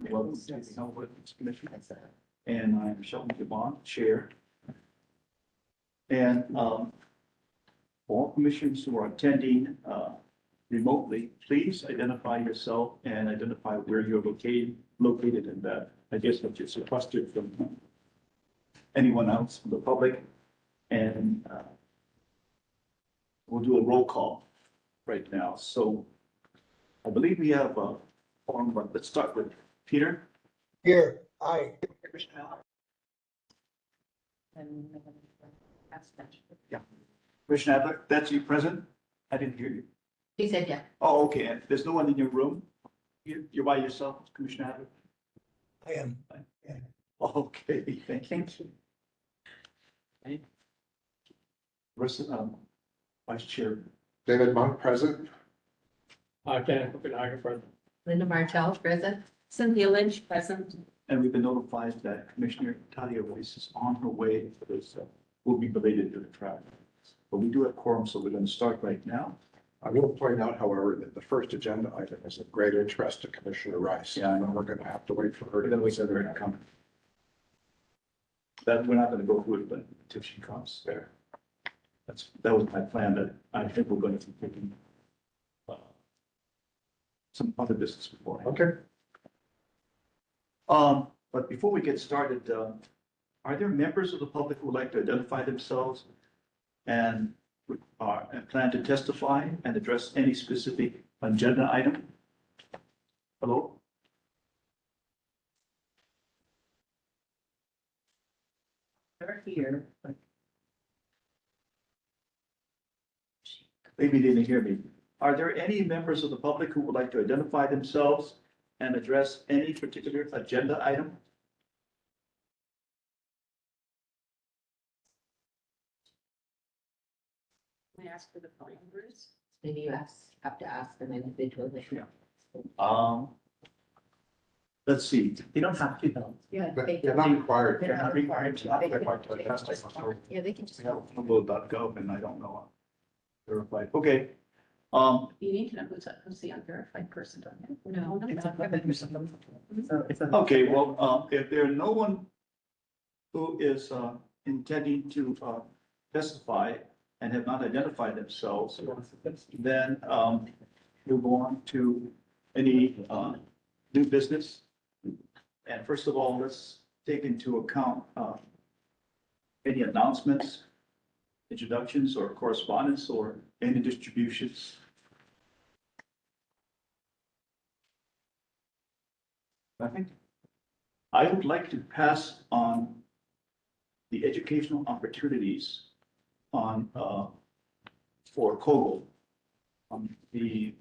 Welcome to the Health Ethics Commission. And I'm Sheldon Gabon, Chair. And all commissioners who are attending remotely, please identify yourself and identify where you're located in that. I guess what you're requested from anyone else from the public. And we'll do a roll call right now. So I believe we have a form, but let's start with Peter. Here, aye. Yeah. Commissioner Adler, that's you present? I didn't hear you. He said, yeah. Oh, okay. And there's no one in your room? You're by yourself, Commissioner Adler? I am. Okay, thank you. Thank you. Vice Chair. David Monk, present. Kenneth Copenhagen, present. Linda Martell, present. Cynthia Lynch, present. And we've been notified that Commissioner Talia Weiss is on her way because we'll be belated to the track. But we do have quorum, so we're going to start right now. I will point out, however, that the first agenda item is of great interest to Commissioner Rice. Yeah, I know. We're going to have to wait for her. We're going to wait for her to come. That, we're not going to go through it, but until she comes there. That was my plan, that I think we're going to be taking some other business before. Okay. But before we get started, are there members of the public who would like to identify themselves and plan to testify and address any specific agenda item? Hello? They're here. Maybe they didn't hear me. Are there any members of the public who would like to identify themselves and address any particular agenda item? We ask for the phone numbers. Maybe you have to ask them individually. Let's see. You don't have to know. Yeah. But they- they're not required. They're not required to. They might testify. Yeah, they can just. We have humble.gov and I don't know. Verified. Okay. You need to know who's the unverified person on it. No. Okay, well, if there's no one who is intending to testify and have not identified themselves, then we'll go on to any new business. And first of all, let's take into account any announcements, introductions, or correspondence, or any distributions. Nothing. I would like to pass on the educational opportunities on, for Kogel. The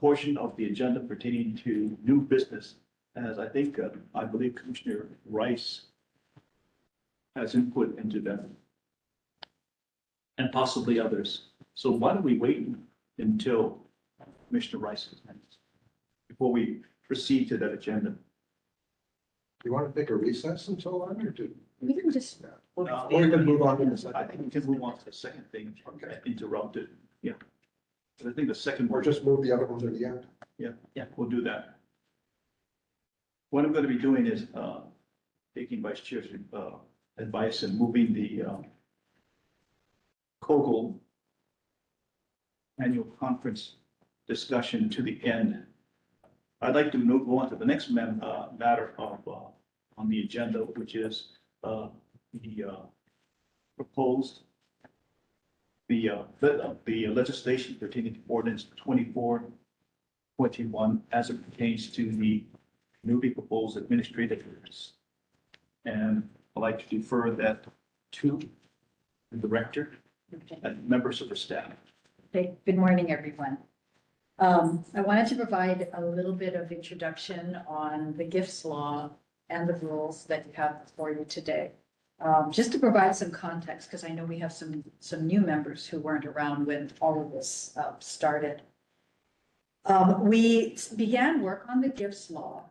portion of the agenda pertaining to new business, as I think, I believe Commissioner Rice has input into them. And possibly others. So why don't we wait until Commissioner Rice is next before we proceed to that agenda? Do you want to take a recess until then, or do? We can just. Or we can move on to the I second? think we can move on to the second thing. Okay. Interrupted, yeah. But I think the second. Or just move the other one to the end? Yeah, we'll do that. What I'm going to be doing is taking Vice Chair's advice and moving the Kogel annual conference discussion to the end. I'd like to go on to the next matter of on the agenda, which is the proposed the legislation pertaining to ordinance 2421 as it pertains to the newly proposed administrative rules. And I'd like to defer that to the director and members of the staff. Okay, good morning, everyone. I wanted to provide a little bit of introduction on the gifts law and the rules that you have before you today. Just to provide some context, because I know we have some new members who weren't around when all of this started. We began work on the gifts law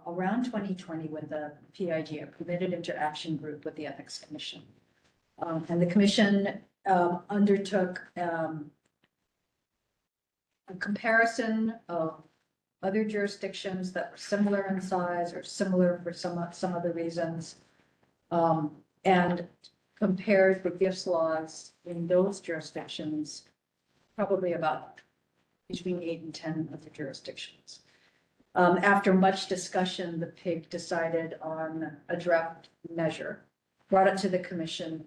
around 2020 when the PIG, a Permitted Interaction Group with the Ethics Commission. And the commission undertook a comparison of other jurisdictions that were similar in size or similar for some other reasons. And compared the gifts laws in those jurisdictions, probably about between 8 and 10 of the jurisdictions. After much discussion, the PIG decided on a draft measure, brought it to the commission,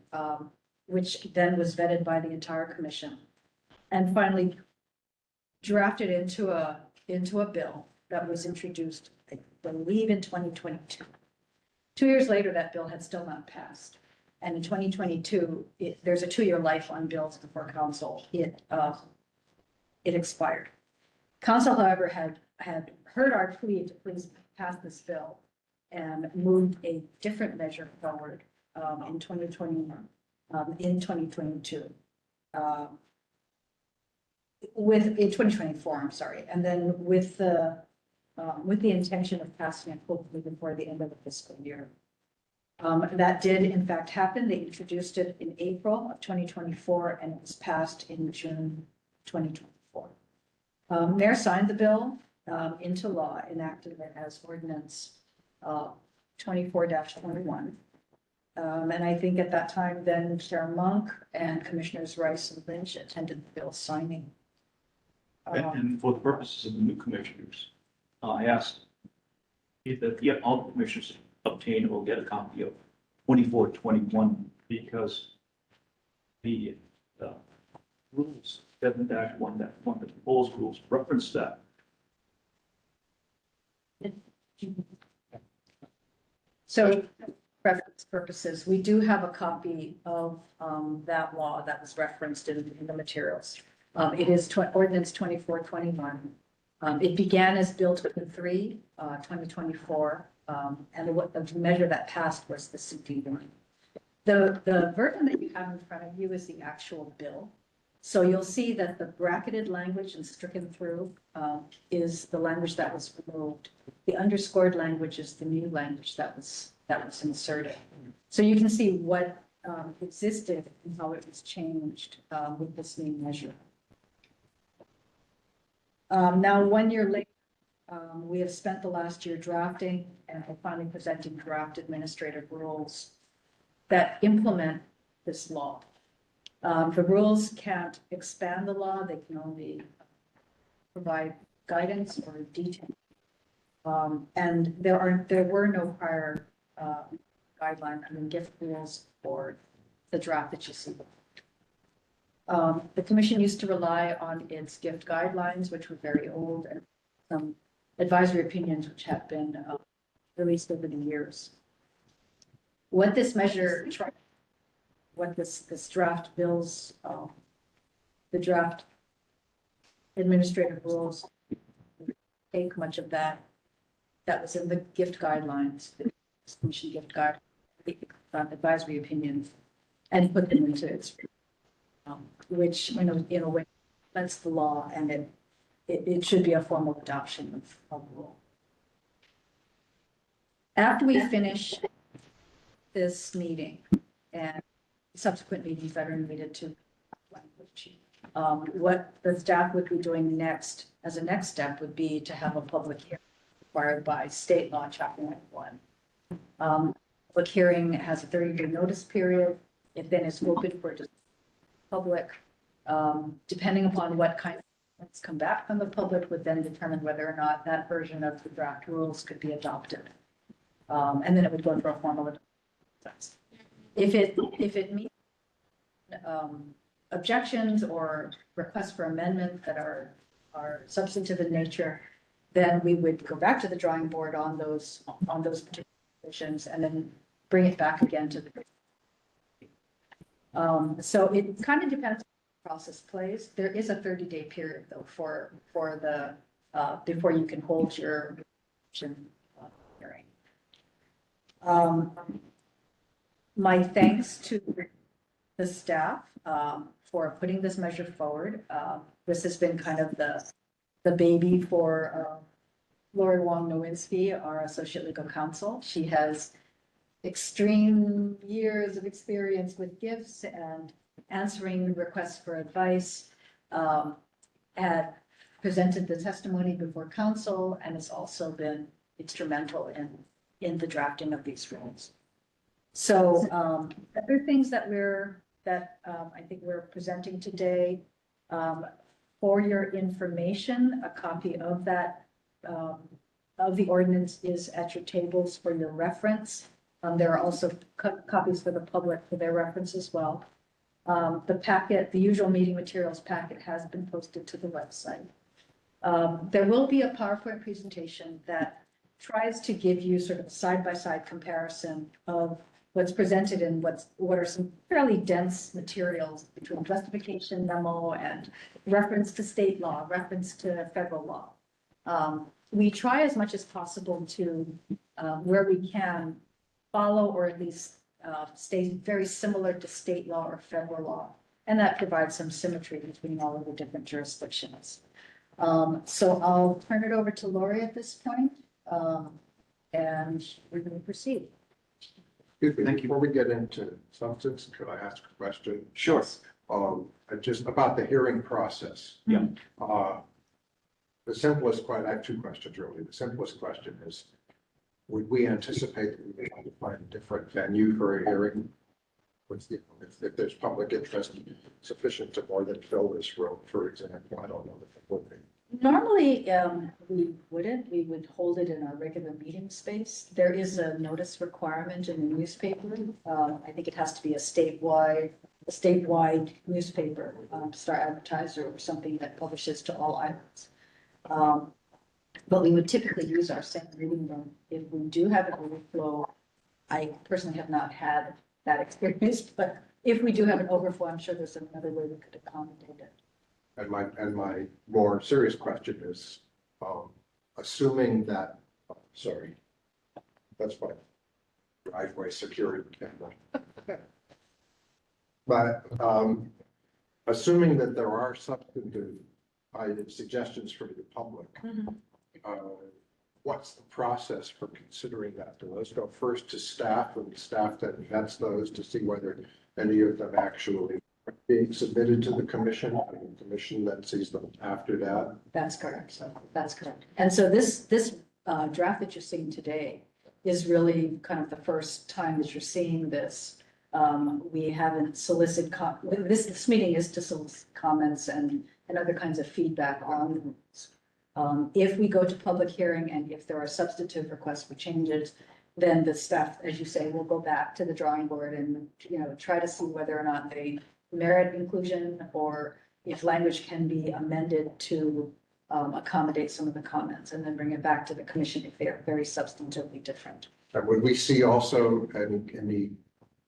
which then was vetted by the entire commission, and finally drafted into a bill that was introduced, I believe, in 2022. 2 years later, that bill had still not passed. And in 2022, there's a 2-year life on bills before council. It expired. Council, however, had heard our plea to please pass this bill and moved a different measure forward in 2021, in 2022. In 2024, I'm sorry, and then with the intention of passing it hopefully before the end of the fiscal year. That did in fact happen. They introduced it in April of 2024 and it was passed in June 2024. Mayor signed the bill into law, enacted it as ordinance 24-21. And I think at that time, then Chair Monk and Commissioners Rice and Lynch attended the bill signing. And for the purposes of the new commissioners, I asked if all the commissioners obtain or get a copy of 24-21 because the rules 7-1, the proposed rules reference that. So, reference purposes, we do have a copy of that law that was referenced in the materials. It is ordinance 24-21. It began as Bill 23, 2024, and the measure that passed was the CD1. The version that you have in front of you is the actual bill. So you'll see that the bracketed language and stricken through is the language that was removed. The underscored language is the new language that was inserted. So you can see what existed and how it was changed with this new measure. Now, 1 year later, we have spent the last year drafting and finally presenting draft administrative rules that implement this law. The rules can't expand the law, they can only provide guidance or detail. And there were no prior guidelines, gift rules for the draft that you see. The commission used to rely on its gift guidelines, which were very old, and some advisory opinions which have been released over the years. What this measure, what this draft bills, the draft administrative rules take much of that was in the gift guidelines, the commission gift guide, the advisory opinions, and put them into its which, in a way, that's the law, and it should be a formal adoption of rule. After we finish this meeting and subsequent meetings that are needed to what the staff would be doing next, as a next step, would be to have a public hearing required by state law, chapter 91. Public hearing has a 30-day notice period. It then is open for public, depending upon what kind of comments come back from the public would then determine whether or not that version of the draft rules could be adopted. And then it would go through a formal adoption. If it meets objections or requests for amendment that are substantive in nature, then we would go back to the drawing board on those particular provisions and then bring it back again to the. So it kind of depends on how the process plays. There is a 30-day period though for the before you can hold your hearing. My thanks to the staff for putting this measure forward. This has been kind of the baby for Lori Wong-Nowinski, our associate legal counsel. She has extreme years of experience with gifts and answering requests for advice, had presented the testimony before council and has also been instrumental in the drafting of these rules. So other things that I think we're presenting today, for your information, a copy of that, of the ordinance is at your tables for your reference. There are also copies for the public for their reference as well. The packet, the usual meeting materials packet has been posted to the website. There will be a PowerPoint presentation that tries to give you sort of a side-by-side comparison of what's presented and what are some fairly dense materials between justification memo and reference to state law, reference to federal law. We try as much as possible to, where we can, follow or at least stay very similar to state law or federal law. And that provides some symmetry between all of the different jurisdictions. So I'll turn it over to Lori at this point, and we're going to proceed. Excuse me, Thank you. before we get into substance, could I ask a question? Sure. Just about the hearing process. Yeah. The simplest question, I have two questions really. The simplest question is, would we anticipate that we would have to find a different venue for a hearing? If there's public interest sufficient to more than fill this room, for example, I don't know if it would be. Normally, we wouldn't. We would hold it in our regular meeting space. There is a notice requirement in the newspaper. I think it has to be a statewide newspaper, Star Advertiser or something that publishes to all islands. But we would typically use our same reading room. If we do have an overflow, I personally have not had that experience, but if we do have an overflow, I'm sure there's another way we could accommodate it. And my more serious question is, assuming that, sorry, that's my driveway security camera. But assuming that there are substantive suggestions from the public, what's the process for considering that? Do those go first to staff, and staff then vets those to see whether any of them actually are being submitted to the commission, and the commission then sees them after that? That's correct. So that's correct. And so this draft that you're seeing today is really kind of the first time that you're seeing this. We haven't solicited, this meeting is to solicit comments and other kinds of feedback on the rules. If we go to public hearing and if there are substantive requests for changes, then the staff, as you say, will go back to the drawing board and, try to see whether or not they merit inclusion or if language can be amended to accommodate some of the comments and then bring it back to the commission if they are very substantively different. And would we see also any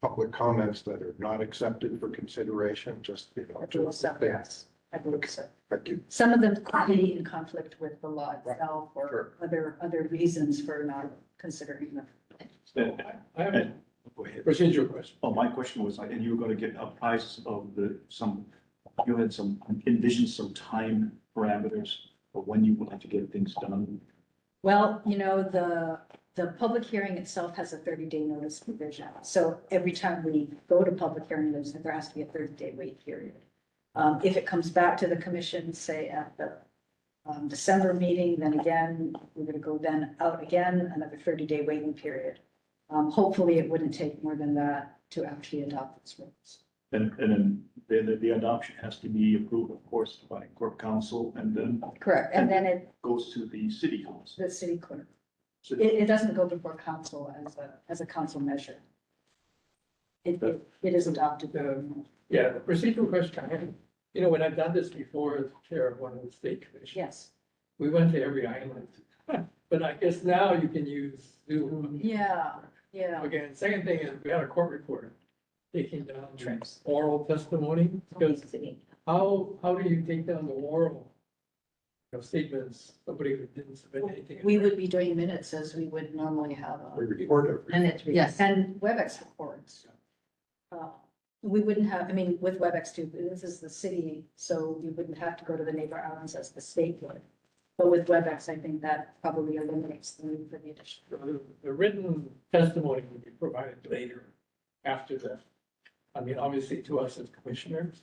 public comments that are not accepted for consideration, just, I believe so, yes. I believe so. Thank you. Some of them could be in conflict with the law itself or Sure. other reasons for not considering them. I have a Go ahead. procedural question. Oh, my question was, and you were going to get a price of you had envisioned some time parameters for when you would like to get things done. Well, the public hearing itself has a 30-day notice provision. So every time we go to public hearing, there has to be a 30-day wait period. If it comes back to the commission, say at the December meeting, then again, we're going to go then out again, another 30-day waiting period. Hopefully, it wouldn't take more than that to actually adopt these rules. And then the adoption has to be approved, of course, by Corp Council, and then Correct. And then it, goes to the city council. the city clerk. So It doesn't go before council as a council measure. It is adopted. Yeah, the procedural question I have, when I've done this before as chair of one of the state commissions, Yes. we went to every island. But I guess now you can use Zoom. Yeah, yeah. Again, second thing is we had a court reporter taking down Trips. oral testimony, because how do you take down the oral statements, somebody who didn't submit anything? We would be doing minutes as we would normally have. We report everything. And it's, yes, And WebEx reports. We wouldn't have, with WebEx too, this is the city, so you wouldn't have to go to the neighbor islands as the state would. But with WebEx, I think that probably eliminates the need for the additional. The written testimony will be provided later after that. Obviously to us as commissioners.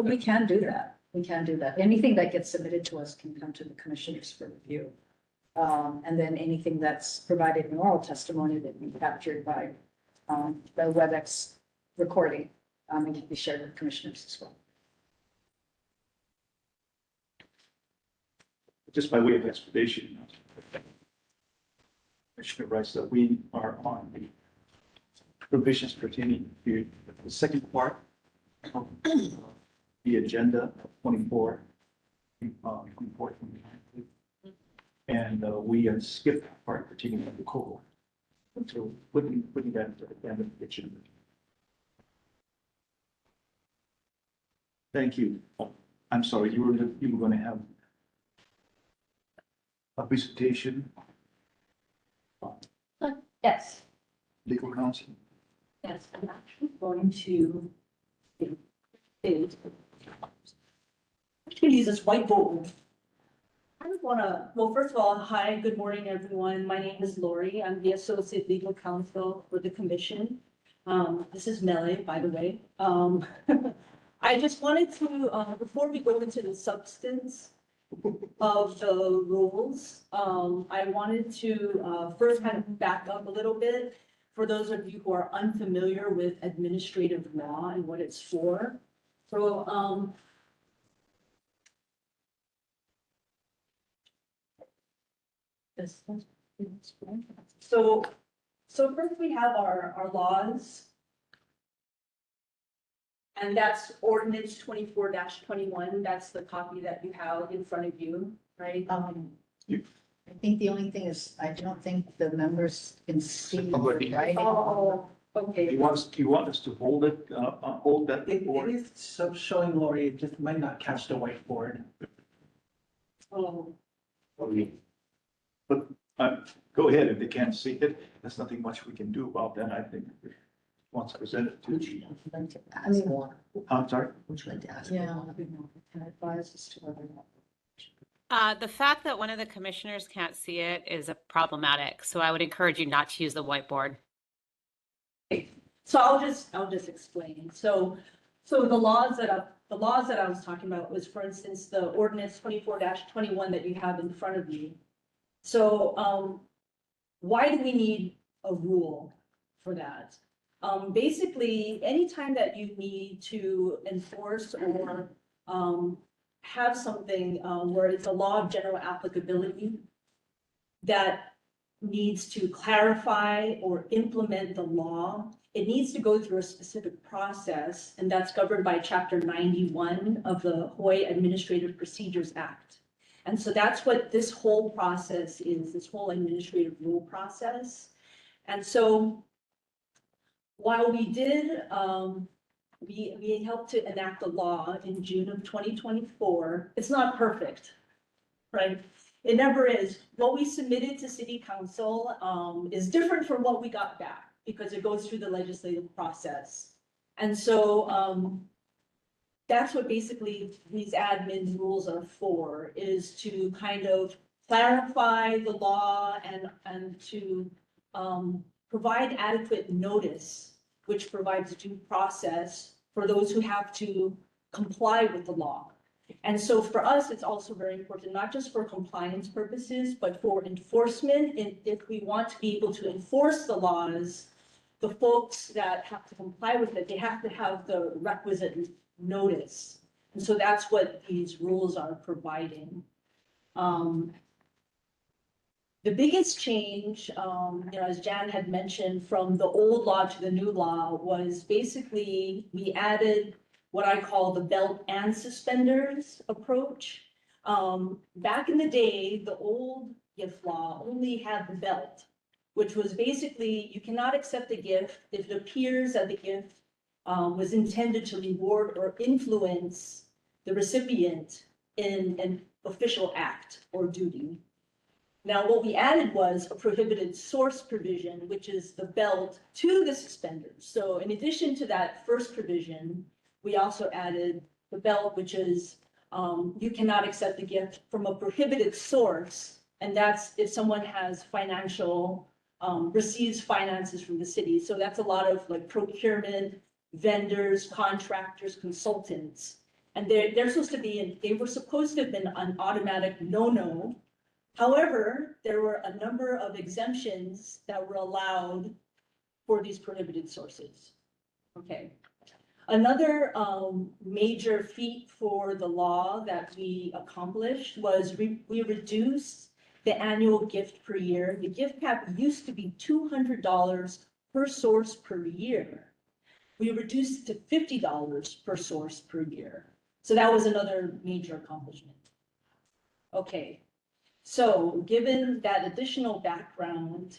We can do that. we can do that. Anything that gets submitted to us can come to the commissioners for review. And then anything that's provided in oral testimony that we captured by, the WebEx recording, and can be shared with commissioners as well. Just by way of explanation, Commissioner Rice, that we are on the provisions pertaining to the second part of the agenda of 24, 29. And we have skipped the part pertaining to the COGO. So putting that into the end of the agenda. Thank you. I'm sorry, you were going to have a presentation, Yes, legal counsel. yes, I'm actually going to. Use this whiteboard. I just wanna, well, first of all, hi, good morning, everyone. My name is Lori. I'm the Associate Legal Counsel for the Commission. This is Mele, by the way. I just wanted to, before we go into the substance of the rules, I wanted to first kind of back up a little bit for those of you who are unfamiliar with administrative law and what it's for. So, so first we have our laws. And that's ordinance 24-21. That's the copy that you have in front of you, right? I think the only thing is, I don't think the members can see the Somebody- writing. Oh, okay. Do you want us to hold it, hold that? It or- is showing Lori, it just might not catch the whiteboard. Oh, But go ahead, if they can't see it, there's nothing much we can do about that, I think. Once presented to you. I mean, I'm sorry? yeah. Can I advise as to whether or not. The fact that one of the commissioners can't see it is a problematic, so I would encourage you not to use the whiteboard. so I'll just explain. So the laws that I was talking about was, for instance, the ordinance 24-21 that you have in front of you. So, why do we need a rule for that? Basically, anytime that you need to enforce or have something where it's a law of general applicability that needs to clarify or implement the law, it needs to go through a specific process, and that's governed by Chapter 91 of the Hawaii Administrative Procedures Act. And so that's what this whole process is, this whole administrative rule process. And so while we did, we helped to enact a law in June of 2024, it's not perfect, right? It never is. What we submitted to City Council is different from what we got back because it goes through the legislative process. And so that's what basically these admin rules are for, is to kind of clarify the law and to provide adequate notice, which provides due process for those who have to comply with the law. And so for us, it's also very important, not just for compliance purposes, but for enforcement. And if we want to be able to enforce the laws, the folks that have to comply with it, they have to have the requisite notice. And so that's what these rules are providing. The biggest change, as Jan had mentioned, from the old law to the new law was basically we added what I call the belt and suspenders approach. Back in the day, the old gift law only had the belt, which was basically you cannot accept a gift if it appears that the gift was intended to reward or influence the recipient in an official act or duty. Now, what we added was a prohibited source provision, which is the belt to the suspenders. So in addition to that first provision, we also added the belt, which is you cannot accept the gift from a prohibited source. And that's if someone has receives finances from the city. So that's a lot of like procurement, vendors, contractors, consultants. And they're supposed to be, they were supposed to have been an automatic no-no. However, there were a number of exemptions that were allowed for these prohibited sources. Okay. Another major feat for the law that we accomplished was we reduced the annual gift per year. The gift cap used to be $200 per source per year. We reduced it to $50 per source per year. So that was another major accomplishment. Okay, so given that additional background,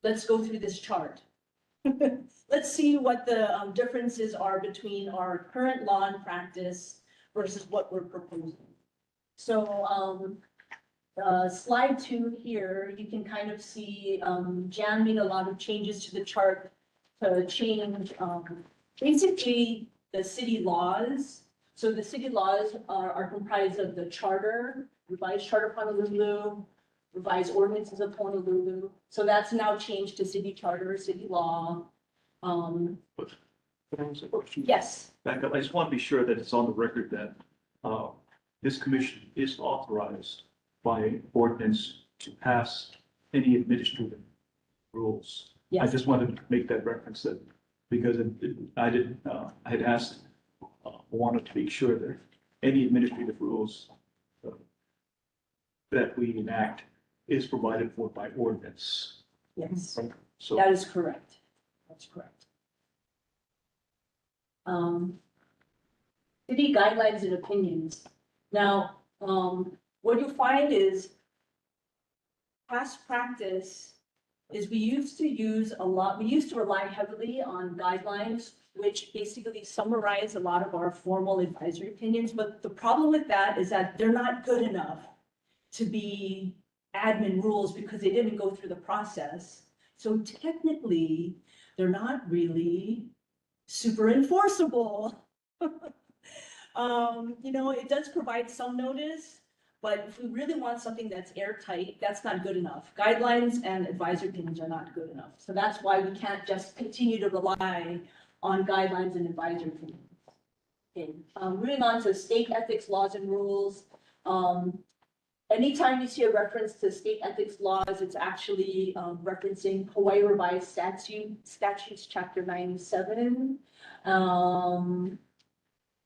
let's go through this chart. Let's see what the differences are between our current law and practice versus what we're proposing. So slide 2 here, you can kind of see Jan made a lot of changes to the chart to change basically the city laws. So the city laws are comprised of the charter, revised charter of Honolulu, revised ordinances of Honolulu. So that's now changed to city charter, city law. Can I ask a question? Yes, Back up, I just want to be sure that it's on the record that this commission is authorized by ordinance to pass any administrative rules. I yes, just wanted to make that reference that, because I had asked, wanted to make sure that any administrative rules that we enact is provided for by ordinance. yes, So that is correct. That's correct. City guidelines and opinions. Now, what you find is past practice is we used to rely heavily on guidelines, which basically summarize a lot of our formal advisory opinions. But the problem with that is that they're not good enough to be admin rules because they didn't go through the process. So technically, they're not really super enforceable. It does provide some notice, but if we really want something that's airtight, that's not good enough. Guidelines and advisory opinions are not good enough. So that's why we can't just continue to rely on guidelines and advisory opinions. Okay, moving on to state ethics laws and rules. Anytime you see a reference to state ethics laws, it's actually referencing Hawaii Revised Statutes, Chapter 97.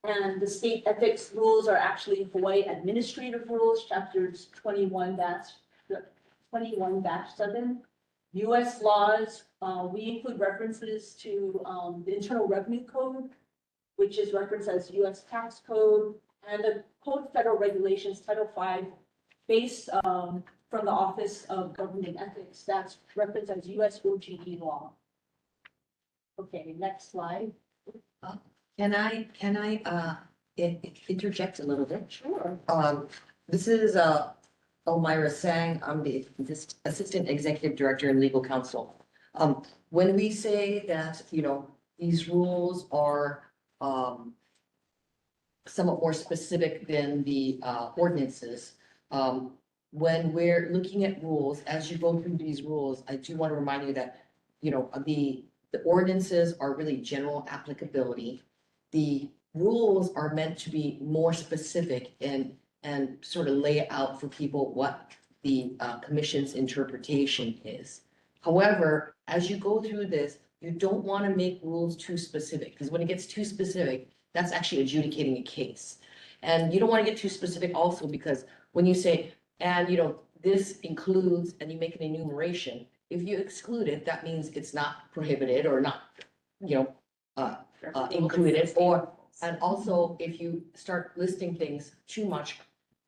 And the state ethics rules are actually Hawaii Administrative Rules, Chapters 21-7. US laws, we include references to the Internal Revenue Code, which is referenced as US Tax Code, and the Code of Federal Regulations, Title V, based from the Office of Government Ethics, that's referenced as US OGE law. Okay, next slide. Can I interject a little bit? Sure. This is Elmira Sang. I'm the Assistant Executive Director and Legal Counsel. When we say that, these rules are somewhat more specific than the ordinances, when we're looking at rules, as you go through these rules, I do want to remind you that, the ordinances are really general applicability. The rules are meant to be more specific and sort of lay out for people what the commission's interpretation is. However, as you go through this, you don't want to make rules too specific, because when it gets too specific, that's actually adjudicating a case. And you don't want to get too specific also, because when you say, and this includes, and you make an enumeration, if you exclude it, that means it's not prohibited or not, included, and also if you start listing things too much,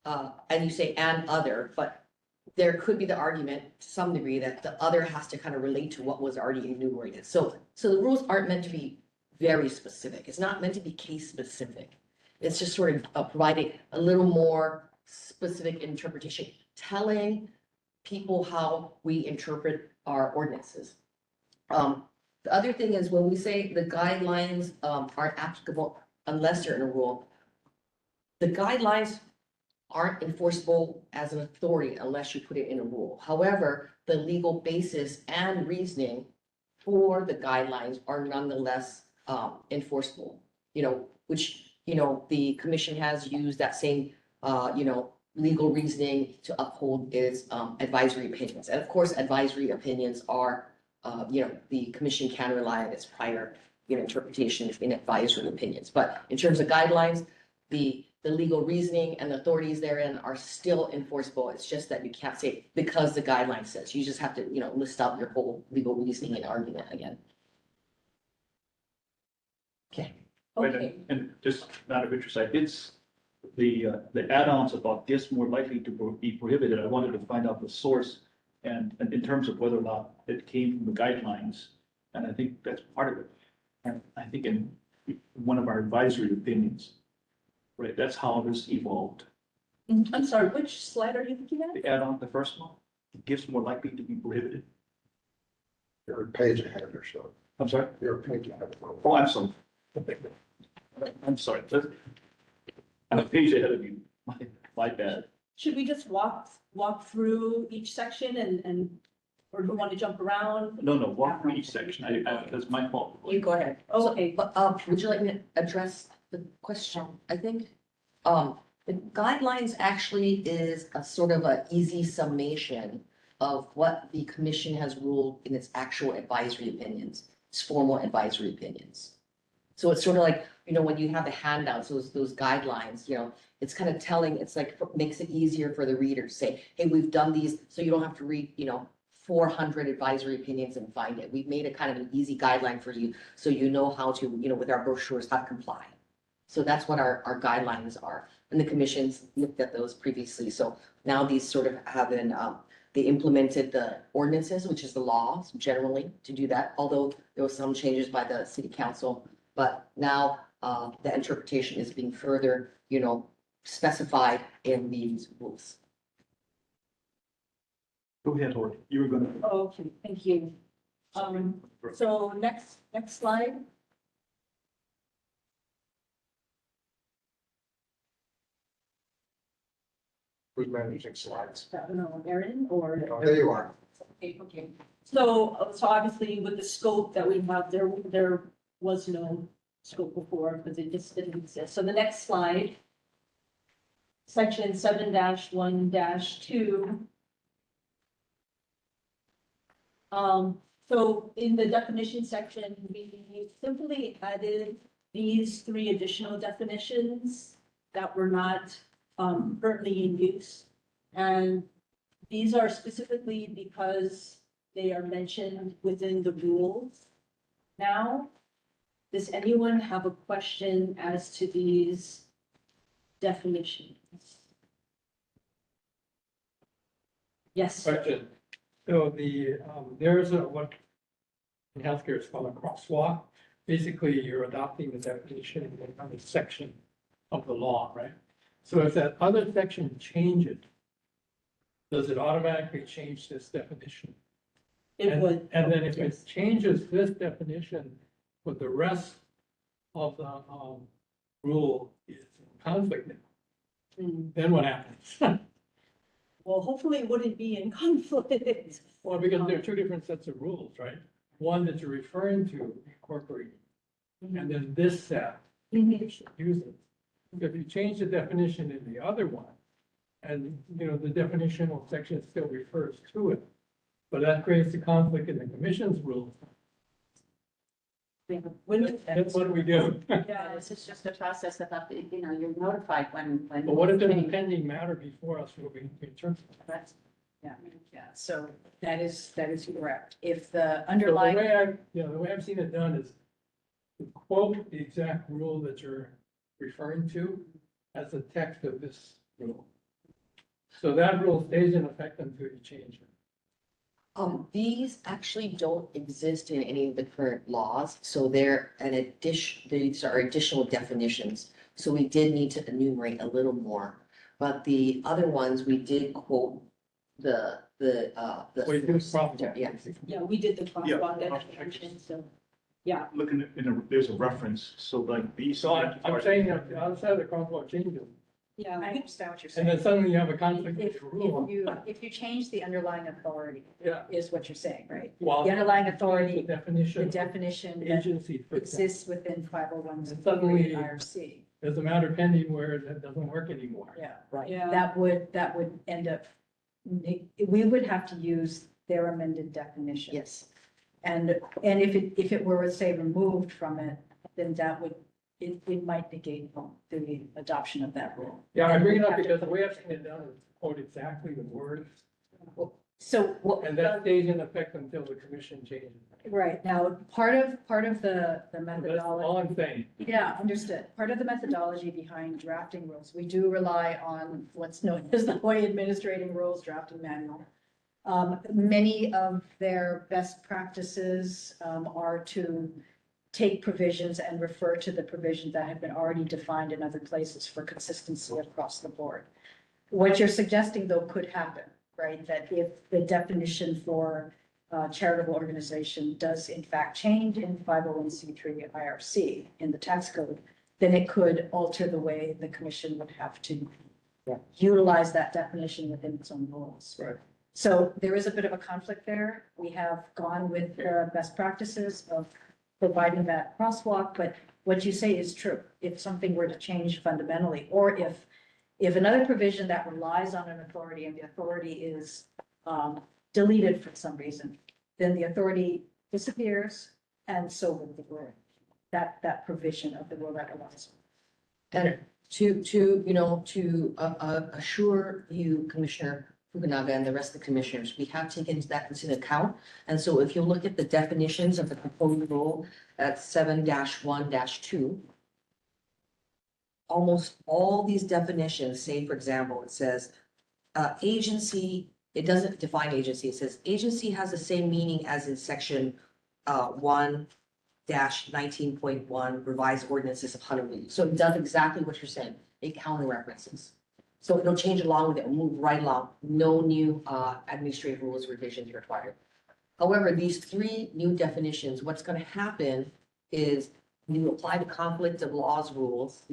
and you say and other, but there could be the argument to some degree that the other has to kind of relate to what was already enumerated. So the rules aren't meant to be very specific. It's not meant to be case specific. It's just sort of providing a little more specific interpretation, telling people how we interpret our ordinances. The other thing is when we say the guidelines aren't applicable unless they're in a rule, the guidelines aren't enforceable as an authority unless you put it in a rule. However, the legal basis and reasoning for the guidelines are nonetheless enforceable, which you know, the commission has used that same, you know, legal reasoning to uphold its advisory opinions. And of course, advisory opinions are, you know, the commission can rely on its prior, you know, interpretation in advisory opinions. But in terms of guidelines, the legal reasoning and the authorities therein are still enforceable. It's just that you can't say because the guideline says, you just have to, you know, list out your whole legal reasoning and argument again. Okay. Right, Okay, and just out of interest, I did the add-ons about this more likely to be prohibited. I wanted to find out the source and in terms of whether or not it came from the guidelines. And I think that's part of it. And I think in one of our advisory opinions, right, that's how this evolved. I'm sorry, which slide are you looking at? The add-on, the first one, gifts more likely to be prohibited. You're a page ahead of yourself. I'm sorry? You're a page ahead of yourself. Oh, I'm sorry. I'm sorry. I'm a page ahead of you. My bad. Should we just walk through each section or do you want to jump around? No, walk through each section. That's my fault. You go ahead. So, Okay. But, would you like me to address the question? I think, the guidelines actually is a sort of a easy summation of what the commission has ruled in its actual advisory opinions, its formal advisory opinions. So it's sort of like, you know, when you have the handouts, those guidelines, you know, it's kind of telling, it's like, makes it easier for the reader to say, hey, we've done these, so you don't have to read, you know, 400 advisory opinions and find it. We've made a kind of an easy guideline for you, so you know how to, you know, with our brochures, how to comply. So that's what our guidelines are. And the commission's looked at those previously. So now these sort of have been, they implemented the ordinances, which is the laws generally to do that, although there was some changes by the city council. But now the interpretation is being further, you know, specified in these rules. Go ahead, Lori. You were gonna. Okay, thank you. So next slide. Who's managing slides? I don't know, Erin or? There you are. Okay. So obviously with the scope that we have, there was no scope before because it just didn't exist. So the next slide. Section 7-1-2. So in the definition section, we simply added these 3 additional definitions that were not currently in use. And these are specifically because they are mentioned within the rules. Now, does anyone have a question as to these definitions? Yes. Question. So there's what in healthcare is called a crosswalk. Basically, you're adopting the definition in another section of the law, right? So if that other section changes, does it automatically change this definition? It And- would. And then if it changes this definition, but the rest of the rule is in conflict, Mm, then what happens? Well, hopefully it wouldn't be in conflict. Well, because there are 2 different sets of rules, right? One that you're referring to incorporating, and then this set uses. If you change the definition in the other one, and, you know, the definitional section still refers to it, but that creates a conflict in the commission's rules, When, that's what we do. yeah, This is just a process that, you know, you're notified when. But what if there's a pending matter before us, will we interpret? That's- Yeah, so that is correct. If the So the underlying, way the way I've seen it done is to quote the exact rule that you're referring to as the text of this rule. So that rule stays in effect until you change it. These actually don't exist in any of the current laws, so they're these are additional definitions. So we did need to enumerate a little more, but the other ones, we did quote the. Well, you do crosswalk. Yeah. yeah, we did the Yeah. crosswalk definition, so, yeah. Looking at, there's a reference, so like these. So I'm saying that the other side of the crosswalk changes, Yeah, I we- understand what you're and saying. then suddenly you have a conflict with If, the rule. if you change the underlying authority, Yeah. is what you're saying, right? While The underlying the authority, the definition, definition that agency, for example. exists within 501 And suddenly- IRC. There's a matter pending where that doesn't work anymore. Yeah, right. Yeah. That would end up, we would have to use their amended definition. Yes. And if it were, say, removed from it, then that would, it might negate the adoption of that rule. Yeah, I bring it up Have to because the put- way I've seen it done is quote exactly the words, So what? and that stays in effect until the commission changes. Right, now, part of the That's methodology. all I'm saying. Yeah, understood. Part of the methodology behind drafting rules, we do rely on what's known as the Hawaii Administrating Rules Drafting Manual. Many of their best practices are to take provisions and refer to the provisions that have been already defined in other places for consistency across the board. What you're suggesting, though, could happen, right? That if the definition for charitable organization does in fact change in 501c3 IRC in the tax code, then it could alter the way the commission would have to utilize that definition within its own rules. Right. So there is a bit of a conflict there. We have gone with the best practices of providing that crosswalk, but what you say is true. If something were to change fundamentally, or if another provision that relies on an authority and the authority is deleted for some reason, then the authority disappears, and so will the rule. That provision of the rule that relies. And to assure you, Commissioner Fukunaga, and the rest of the commissioners, we have taken that into account. And so if you look at the definitions of the proposed rule at 7-1-2, almost all these definitions say, for example, it says agency, it doesn't define agency. It says agency has the same meaning as in section 1-19.1 revised ordinances of Honolulu. So it does exactly what you're saying. It counter references. So it'll change along with it, move right along. No new administrative rules revisions required. However, these three new definitions, what's going to happen is you apply the conflict of laws rules,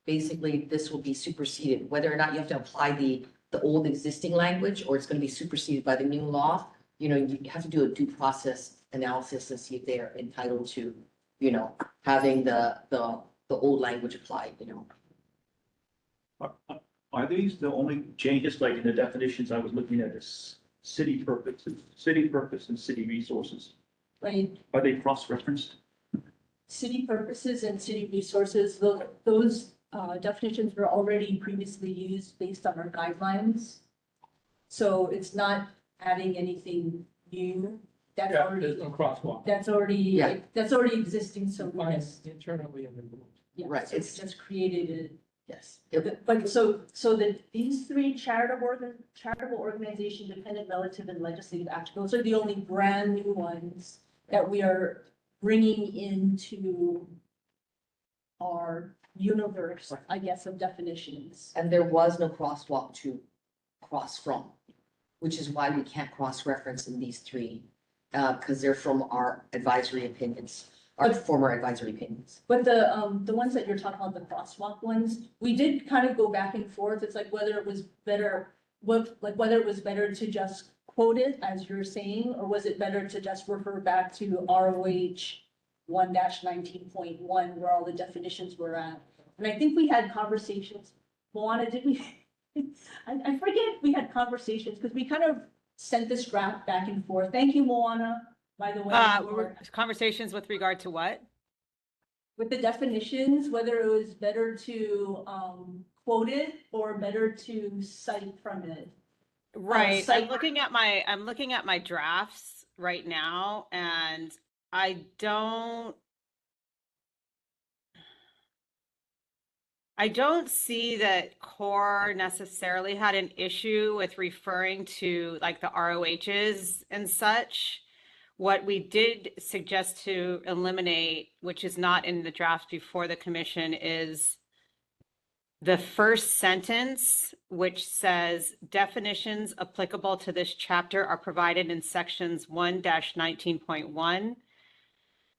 basically this will be superseded, whether or not you have to apply the old existing language or it's going to be superseded by the new law. You have to do a due process analysis and see if they're entitled to, having the old language applied, Are these the only changes, like in the definitions I was looking at, this city purpose and city resources? Right, Are they cross-referenced? city purposes and city resources, those definitions were already previously used based on our guidelines. So it's not adding anything new. That's Yeah, already, there's no crosswalk. that's already, Yeah. that's already existing, so Defined yes. internally in the rules. Yeah, Right, so it's it's- just created yes. But so these three charitable organization, dependent relative and legislative act, those are the only brand new ones that we are bringing into our universe, I guess, of definitions. And there was no crosswalk to cross from, which is why we can't cross-reference in these three, because they're from our advisory opinions, our former advisory opinions. But the ones that you're talking about, the crosswalk ones, we did kind of go back and forth. It's like whether it was better, whether it was better to just quote it as you're saying, or was it better to just refer back to ROH 1-19.1 where all the definitions were at? And I think we had conversations, Moana, did we? I forget, we had conversations because we kind of sent this draft back and forth. Thank you, Moana, by the way. Conversations with regard to what? With the definitions, whether it was better to quote it or better to cite from it. Right, site- I'm looking at my drafts right now, and I don't see that CORE necessarily had an issue with referring to like the ROHs and such. What we did suggest to eliminate, which is not in the draft before the commission, is the first sentence, which says definitions applicable to this chapter are provided in sections 1-19.1,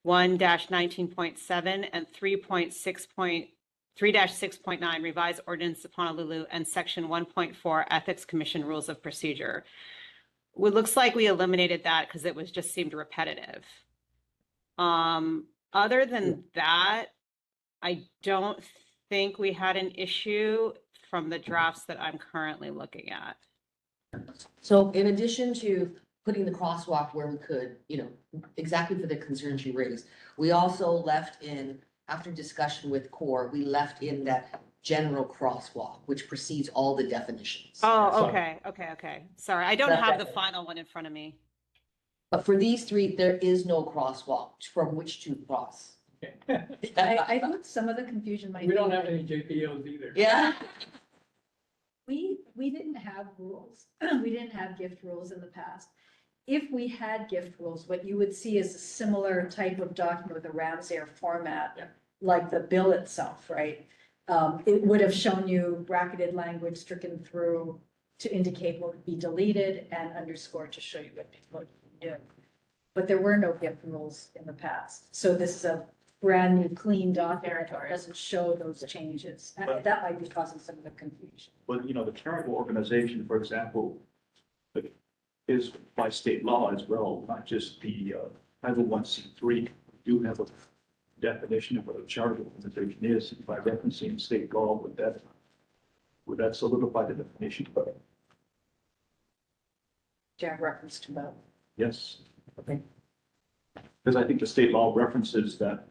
1-19.7, and 3.6.9 revised ordinance of Honolulu, and section 1.4 ethics commission rules of procedure. It looks like we eliminated that because it was just seemed repetitive. Other than that, I don't think we had an issue from the drafts that I'm currently looking at. So in addition to putting the crosswalk where we could, exactly for the concerns you raised, we also left in, after discussion with CORE, we left in that general crosswalk, which precedes all the definitions. Oh, So- okay. Sorry, I don't have the final one in front of me. But for these three, there is no crosswalk from which to cross. I think some of the confusion might. We be don't that have any JPOs either. Yeah. We didn't have rules. We didn't have gift rules in the past. If we had gift rules, what you would see is a similar type of document with a Ramsey format, Yeah. like the bill itself, right? It would have shown you bracketed language stricken through to indicate what would be deleted and underscore to show you what people do. But there were no gift rules in the past. So this is a brand new clean document that doesn't show those changes. And But- that might be causing some of the confusion. But, the charitable organization, for example, is by state law as well, not just the 501c3. We do have a definition of what a charitable organization is. By referencing state law, would that solidify the definition? Do you have reference to that? Yes. Okay. Because I think the state law references that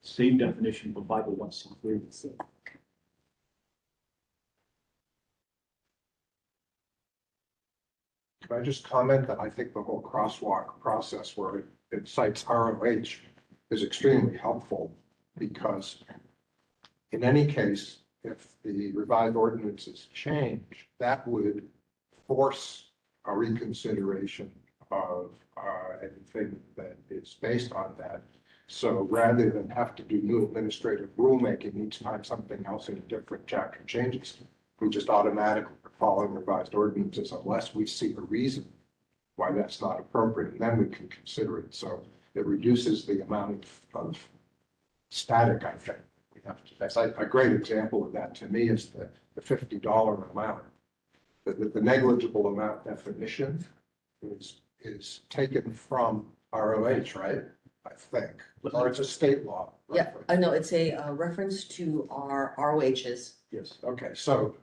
same definition for 501c3. Can I just comment that I think the whole crosswalk process where it cites ROH is extremely helpful because in any case, if the revised ordinances change, that would force a reconsideration of anything that is based on that. So rather than have to do new administrative rulemaking each time something else in a different chapter changes, we just automatically are following revised ordinances unless we see a reason why that's not appropriate, and then we can consider it. So it reduces the amount of static, I think. We have to, that's a great example of that to me is the $50 amount. The negligible amount definition is taken from ROH, right? I think, or it's a state law. Yeah, I know, it's a reference to our ROHs. Yes. Okay, so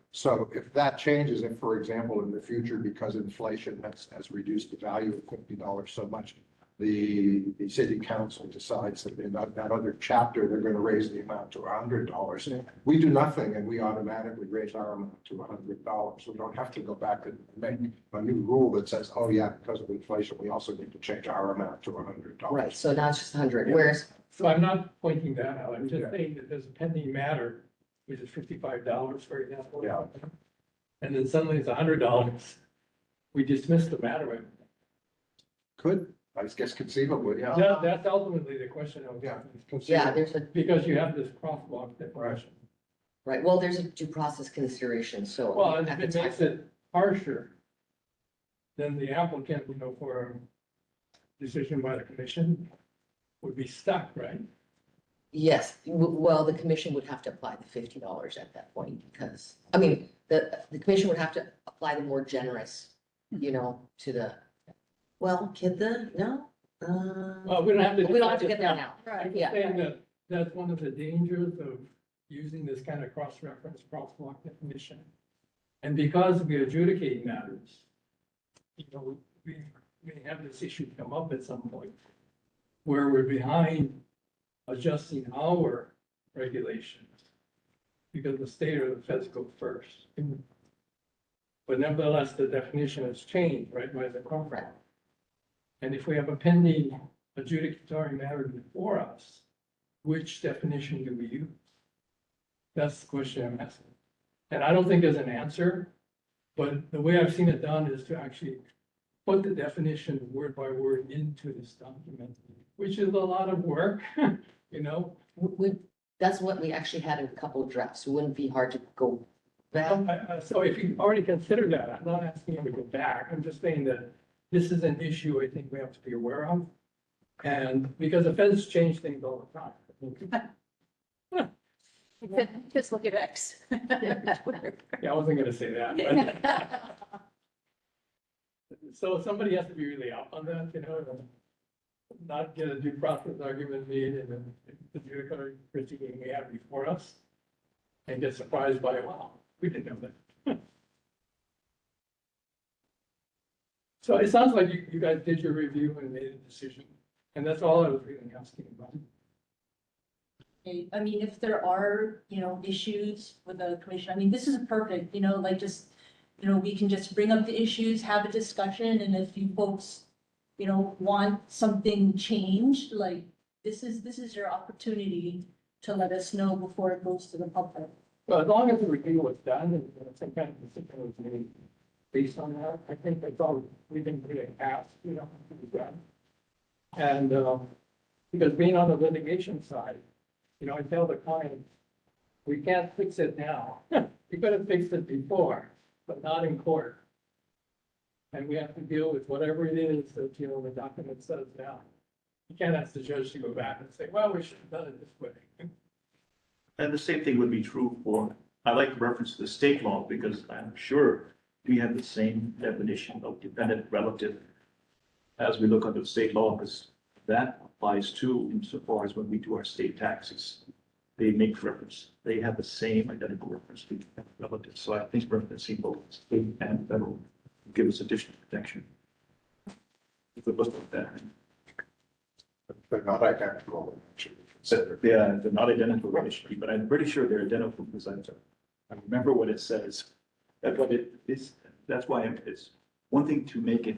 if that changes, if, for example, in the future, because inflation has reduced the value of $50 so much, the city council decides that in that other chapter, they're going to raise the amount to $100. We do nothing and we automatically raise our amount to $100. We don't have to go back and make a new rule that says, oh yeah, because of inflation, we also need to change our amount to $100. Right, so now it's just 100, whereas, So I'm not pointing that out. I'm just saying that there's a pending matter, which is $55, for example. Yeah. And then suddenly it's $100. We dismiss the matter. Could, I guess conceivably, yeah. That's ultimately the question of. Yeah. yeah, there's a, Because you have this crosswalk definition. right, well, there's a due process consideration, so. Well, and at if the it makes time- it harsher, then the applicant, for a decision by the commission would be stuck, right? Yes, well, the commission would have to apply the $50 at that point because, I mean, the commission would have to apply the more generous, to the, well, no? Well, we don't have to. We don't have to get there now. I'm just Yeah. saying that that's one of the dangers of using this kind of cross-reference crosswalk definition. And because we adjudicate matters, we may have this issue come up at some point where we're behind adjusting our regulations because the state or the feds go first. But nevertheless, the definition has changed, right, by the Congress. And if we have a pending adjudicatory matter before us, which definition do we use? That's the question I'm asking. And I don't think there's an answer, but the way I've seen it done is to actually put the definition word by word into this document, which is a lot of work, That's what we actually had in a couple of drafts. It wouldn't be hard to go back. So if you already considered that, I'm not asking you to go back. I'm just saying that this is an issue I think we have to be aware of. And because the feds change things all the time. Just look at X. Yeah, I wasn't gonna say that, but. So somebody has to be really up on that, and not get a due process argument made in the adjudicatory proceeding we have before us. and get surprised by, wow, we didn't know that. So it sounds like you guys did your review and made a decision, and that's all I was really asking about. I mean, if there are, issues with the commission, I mean, this is perfect, like just, we can just bring up the issues, have a discussion, and if you folks, want something changed, like, this is your opportunity to let us know before it goes to the public. Well, as long as the review was done and some kind of decision was made based on that, I think that's all we didn't really ask, to be done. And, because being on the litigation side, I tell the client, we can't fix it now. We could have fixed it before, but not in court. And we have to deal with whatever it is that, the document says now. You can't ask the judge to go back and say, well, we should have done it this way. And the same thing would be true for, I like the reference to the state law because I'm sure we have the same definition of dependent relative as we look under the state law, because that applies to insofar as when we do our state taxes. They make reference, they have the same identical reference to dependent relatives. So I think referencing both state and federal give us additional protection. If we look at that. They're not identical. So, yeah, they're not identical initially, but I'm pretty sure they're identical because I remember what it says. That's what it is. That's why it's one thing to make it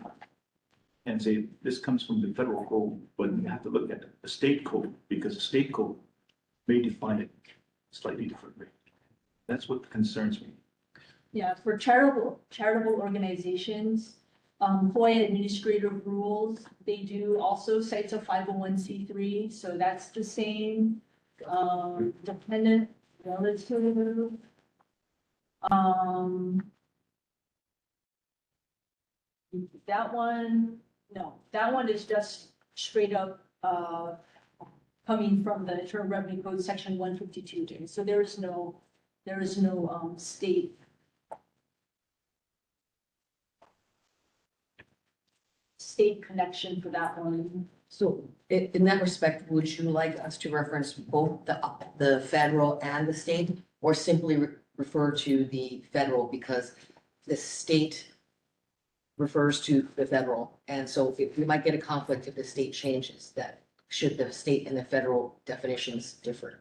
and say, this comes from the federal code, but you have to look at the state code because the state code may define it slightly differently. That's what concerns me. Yeah, for charitable organizations, FOIA administrative rules, they do also cite a 501c3, so that's the same. Dependent relative. That one, no, that one is just straight up, coming from the Internal Revenue Code, section 152. So there is no state connection for that one. So in that respect, would you like us to reference both the federal and the state, or simply refer to the federal because the state refers to the federal? And so we might get a conflict if the state changes that. Should the state and the federal definitions differ?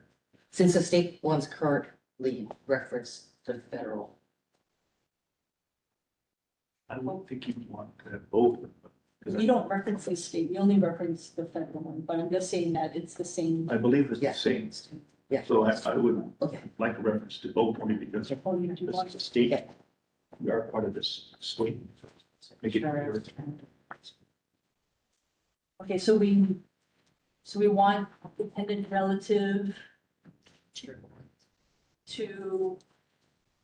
Since the state ones currently reference the federal. I don't think you want to have both. Because We don't reference the state, we only reference the federal one, but I'm just saying that it's the same. I believe it's the Yeah. same. Yeah. So I would Okay. like a reference to both only because this Oh, you do want- is a state. Okay. We are part of this state. Make it clear. Okay, so we want dependent relative to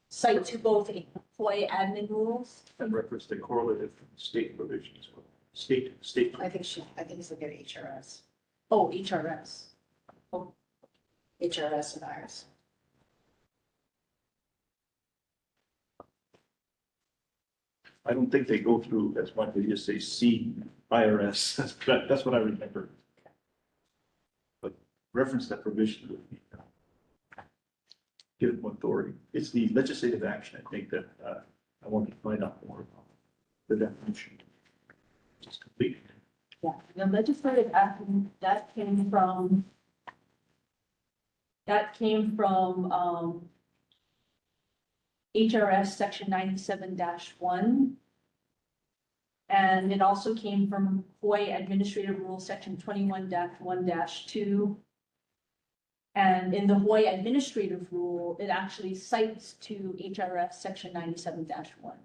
cite to both FOIA admin rules. And reference the correlative state provisions. State. I think he's looking at HRS, Oh, HRS. HRS and IRS. I don't think they go through as much. They just say C, IRS. That's what I remember. But reference that provision would be give them authority. It's the legislative action, I think, that I want to find out more about the definition. It's complete. Yeah, the legislative action, that came from HRS section 97-1. And it also came from FOIA Administrative Rule section 21-1-2. And in the FOIA Administrative Rule, it actually cites to HRS section 97-1.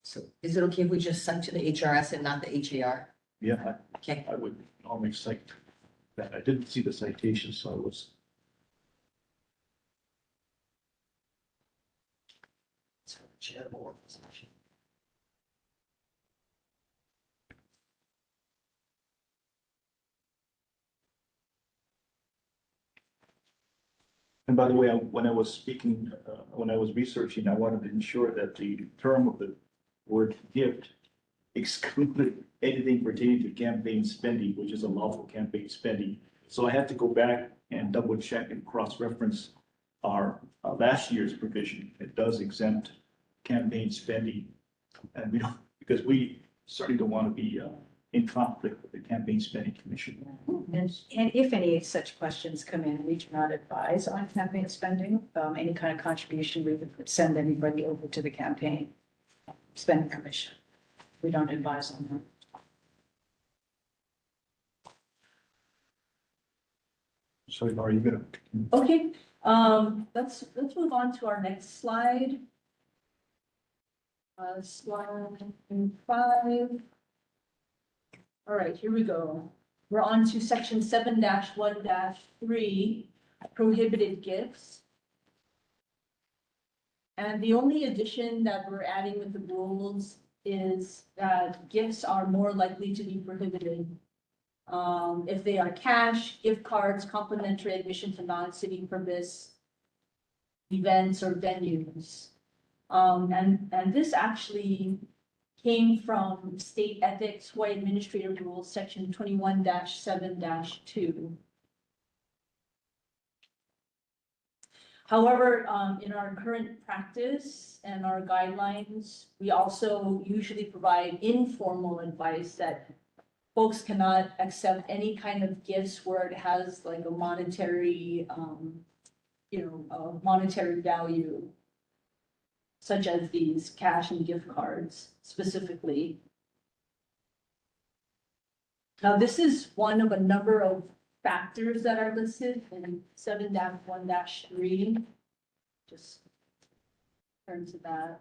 So is it okay if we just cite to the HRS and not the HAR? Yeah, Okay. I would normally cite that. I didn't see the citation, so I was. So, charitable organization. And by the way, when I was speaking, when I was researching, I wanted to ensure that the term of the word gift excluded anything pertaining to campaign spending, which is a lawful campaign spending. So I had to go back and double check and cross-reference our last year's provision. It does exempt campaign spending. And we don't, because we certainly don't want to be in conflict with the Campaign Spending Commission. And if any such questions come in, we do not advise on campaign spending. Any kind of contribution, we would send anybody over to the campaign spending commission. We don't advise on that. So are you gonna? Okay, let's move on to our next slide. Slide 5. All right, here we go. We're on to section 7-1-3, prohibited gifts. And the only addition that we're adding with the rules is that gifts are more likely to be prohibited if they are cash, gift cards, complimentary admission to non-city purpose events or venues. And this actually came from State Ethics Hawaii Administrative Rules, section 21-7-2. However, in our current practice and our guidelines, we also usually provide informal advice that folks cannot accept any kind of gifts where it has like a monetary, monetary value, such as these cash and gift cards specifically. Now, this is one of a number of factors that are listed in 7-1-3. Just turn to that.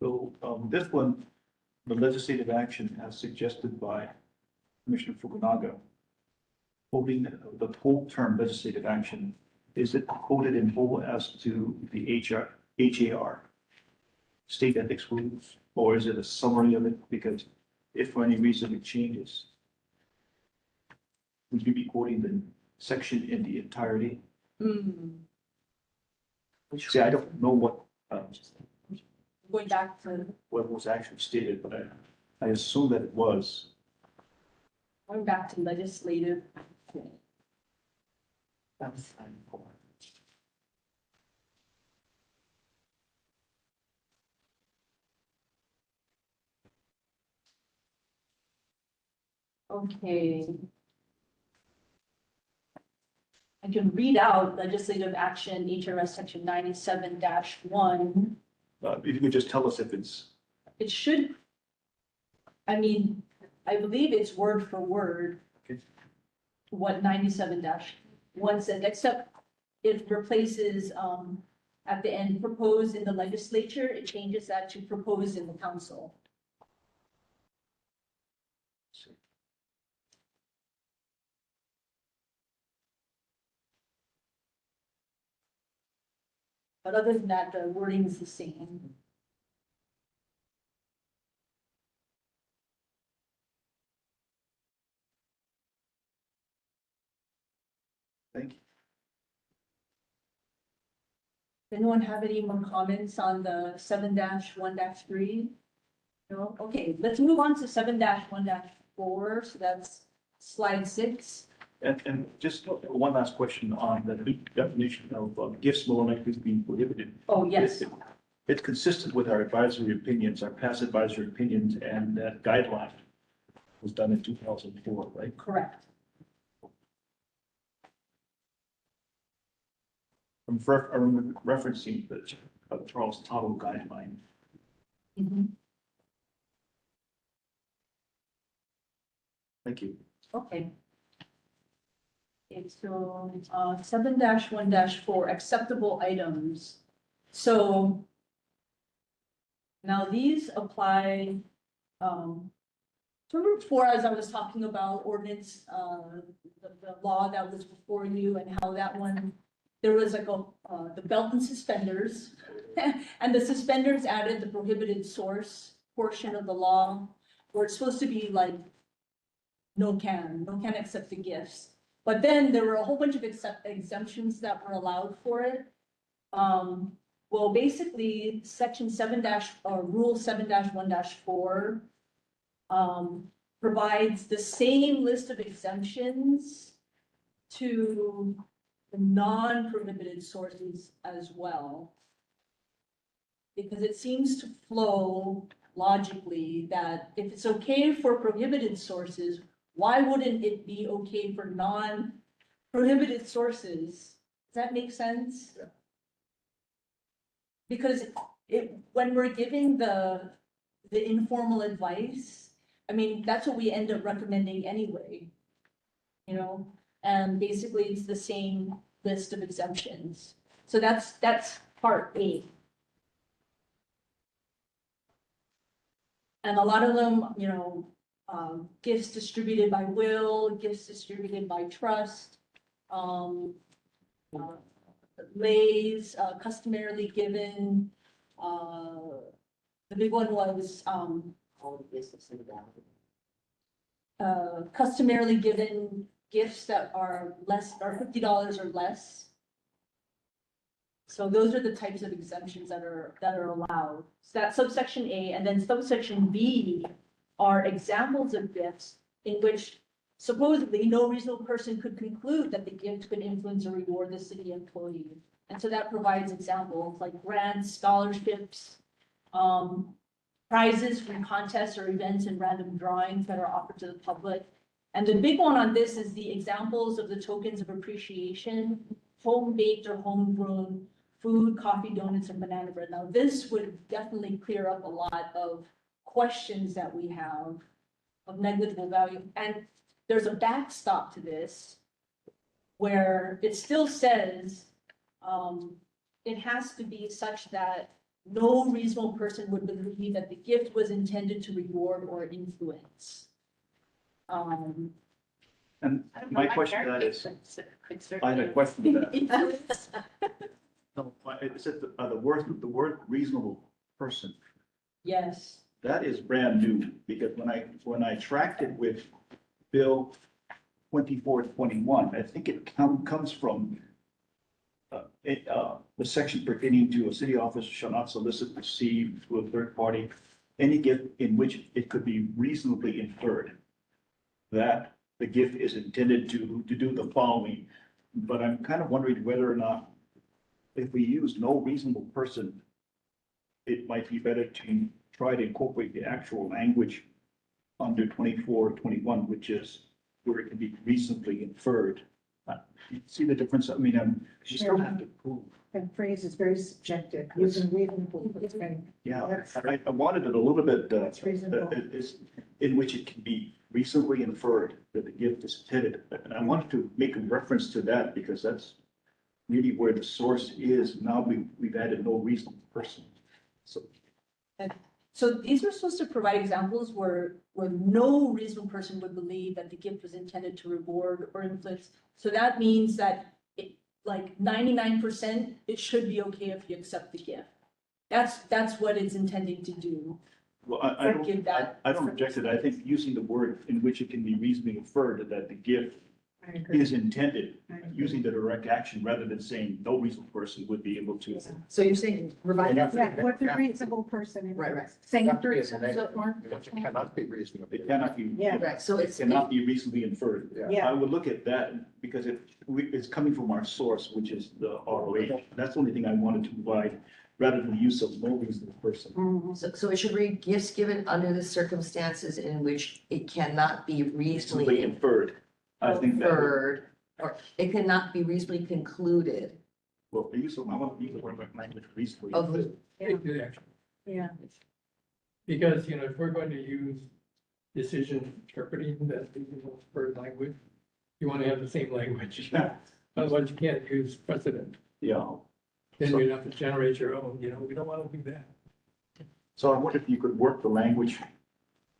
So this one, the legislative action as suggested by Commissioner Fukunaga, holding the whole term legislative action, is it quoted in whole as to the HAR, state ethics rules, or is it a summary of it? Because if for any reason it changes, would you be quoting the section in the entirety? See, I don't know what Going back to, what was actually stated, but I assume that it was. going back to legislative. Okay. I can read out legislative action, HRS section 97-1. If you could just tell us if it's, It should, I mean, I believe it's word for word. Okay. What 97-1 said, except it replaces, at the end, proposed in the legislature, it changes that to proposed in the council. But other than that, the wording is the same. thank you. Anyone have any more comments on the 7-1-3? No? Okay, let's move on to 7-1-4. So that's slide 6. And just one last question on the definition of gifts more likely to be prohibited. Oh, yes. It's consistent with our advisory opinions, our past advisory opinions, and that guideline was done in 2004, right? Correct. I'm referencing the Charles Tuttle guideline. Mhm. Thank you. Okay. Okay, so 7-1-4, acceptable items. So now these apply, remember before, as I was talking about ordinance, the law that was before you and how that one, there was like the belt and suspenders. And the suspenders added the prohibited source portion of the law, where it's supposed to be like, no can accept the gifts. But then there were a whole bunch of exemptions that were allowed for it. Well, basically, section 7- or rule 7-1-4 provides the same list of exemptions to the non-prohibited sources as well. Because it seems to flow logically that if it's okay for prohibited sources, why wouldn't it be okay for non-prohibited sources? Does that make sense? Yeah. Because when we're giving the informal advice, I mean, that's what we end up recommending anyway. You know, and basically it's the same list of exemptions. So that's part A. And a lot of them, you know, gifts distributed by will, gifts distributed by trust, lays, customarily given, the big one was, customarily given gifts that are $50 or less. So those are the types of exemptions that are allowed. So that's subsection A, and then subsection B are examples of gifts in which supposedly no reasonable person could conclude that the gift could influence or reward the city employee. And so that provides examples like grants, scholarships, prizes from contests or events and random drawings that are offered to the public. And the big one on this is the examples of the tokens of appreciation, home baked or homegrown food, coffee, donuts, and banana bread. Now, this would definitely clear up a lot of questions that we have of negligible value. And there's a backstop to this where it still says it has to be such that no reasonable person would believe that the gift was intended to reward or influence. And my question to that is, I had a question to that. No, it said the word reasonable person, Yes, that is brand new, because when I tracked it with Bill 2421, I think it comes from the section pertaining to a city officer shall not solicit, receive through a third party any gift in which it could be reasonably inferred that the gift is intended to do the following. But I'm kind of wondering whether or not, if we use no reasonable person, it might be better to try to incorporate the actual language under 2421, which is where it can be reasonably inferred. You see the difference? I mean, you still have to prove. That phrase is very subjective, using reasonable. Yeah, I wanted it a little bit, That's reasonable. is in which it can be reasonably inferred that the gift is intended. And I wanted to make a reference to that because that's really where the source is. Now we've added no reasonable person. so these were supposed to provide examples where no reasonable person would believe that the gift was intended to reward or influence. So that means that like 99%, it should be okay if you accept the gift. That's what it's intending to do. Well, I Give that. don't object to that. I think using the word in which it can be reasonably inferred that the gift is intended, using the direct action rather than saying no reasonable person would be able to. So you're saying provide. Yeah, what's a reasonable person? Right, right. Saying Not be so, in the name. Mark? It cannot be reasonable. It cannot be. Yeah. Right, so It it's. cannot be reasonably inferred. Yeah. I would look at that because it's coming from our source, which is the ROH. That's the only thing I wanted to provide, rather than the use of no reasonable person. Mhm. So it should read gifts given under the circumstances in which it cannot be Reasonably reasonably inferred. I think that, inferred, or it cannot be reasonably concluded. well, I want to use the word language reasonably. Of the- inferred. Take the action. Yeah. Because, if we're going to use decision interpreting that reasonable for language, you want to have the same language. Yeah. Otherwise, you can't use precedent. Yeah. Then So- you'd have to generate your own, we don't want to do that. So I wonder if you could work the language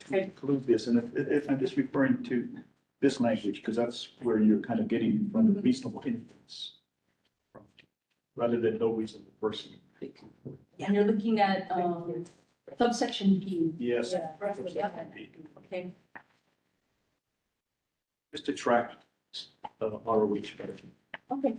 to include this, and if I'm just referring to this language, because that's where you're kind of getting from the reasonable influence. Rather than no reasonable person. And you're looking at subsection B. Yes. Yeah. Okay. Just to track ROH better. Okay.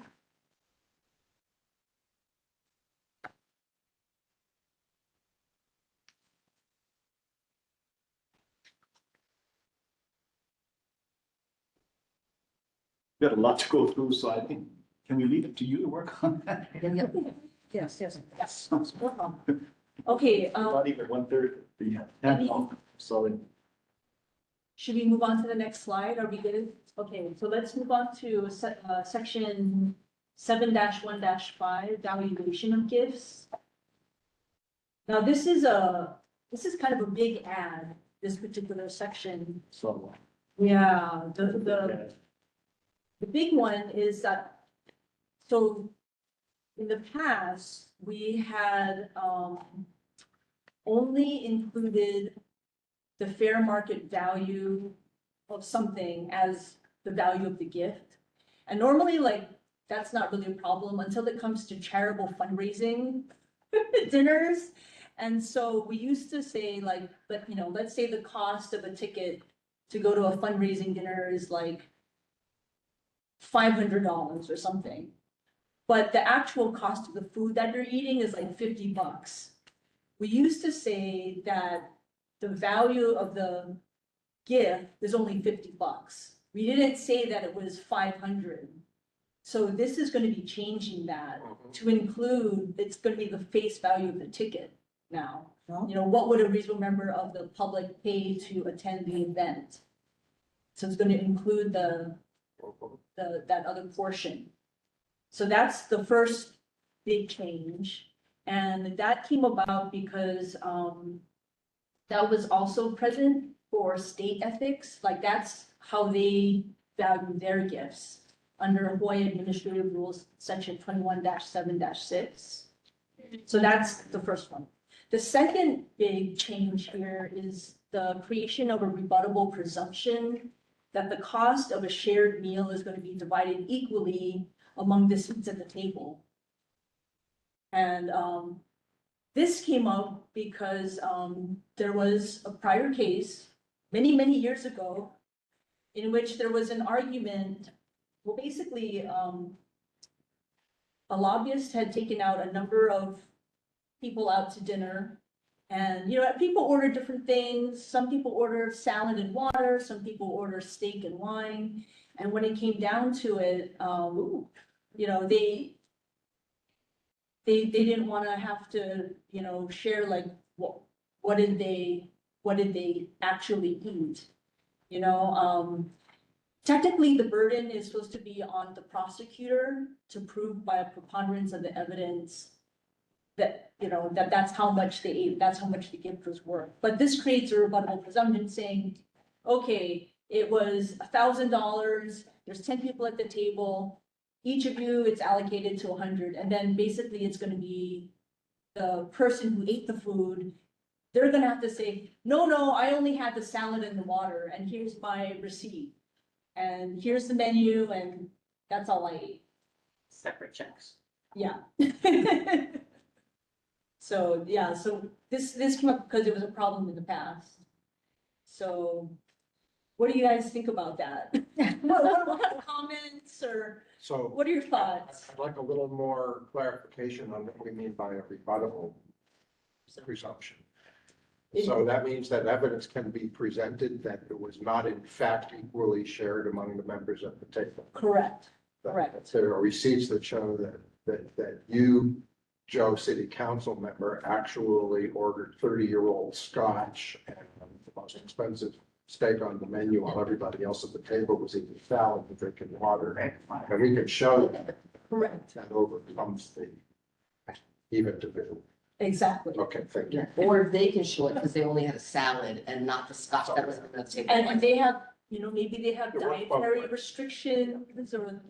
got a lot to go through, so I think, can we leave it to you to work on that? Yes, yes. Sounds good. Okay, Not even 1/3, the 10th, sorry. should we move on to the next slide? Are we good? Okay, so let's move on to section 7-1-5, valuation of gifts. Now, this is kind of a big ad, this particular section. So, Yeah, the big one is that, so in the past, we had only included the fair market value of something as the value of the gift. And normally, like, that's not really a problem until it comes to charitable fundraising dinners. And so we used to say like, but let's say the cost of a ticket to go to a fundraising dinner is like $500 or something. But the actual cost of the food that you're eating is like $50. We used to say that the value of the gift is only $50. We didn't say that it was 500. So this is going to be changing that to include, it's going to be the face value of the ticket now. What would a reasonable member of the public pay to attend the event? So it's going to include that other portion. So that's the first big change. And that came about because that was also present for state ethics. Like that's how they value their gifts under Hawaii Administrative Rules, section 21-7-6. So that's the first one. The second big change here is the creation of a rebuttable presumption that the cost of a shared meal is going to be divided equally among the seats at the table. And this came up because there was a prior case many, many years ago in which there was an argument. Well, basically, a lobbyist had taken out a number of people out to dinner. And, people order different things. Some people order salad and water. Some people order steak and wine. And when it came down to it, they didn't want to have to, share like what did they actually eat? Technically, the burden is supposed to be on the prosecutor to prove by a preponderance of the evidence that, that's how much they ate, that's how much the gift was worth. But this creates a rebuttable presumption saying, okay, it was $1,000, there's 10 people at the table, each of you, it's allocated to 100. And then basically it's going to be the person who ate the food, they're going to have to say, no, I only had the salad and the water, and here's my receipt. And here's the menu, and that's all I ate. Separate checks. Yeah. So this came up because it was a problem in the past. So what do you guys think about that? What kind of comments or So what are your thoughts? I'd like a little more clarification on what we mean by a rebuttable presumption. So that means that evidence can be presented that it was not in fact equally shared among the members of the table. Correct. That Correct. there are receipts that show that you, Joe, city council member, actually ordered 30-year-old scotch and the most expensive steak on the menu while everybody else at the table was eating salad and drinking water. And we can show that. Correct. That overcomes the even division. Exactly. Okay, thank you. Or they can show it because they only had a salad and not the scotch that was on the table. And they have, maybe they have It works both dietary ways. restrictions or,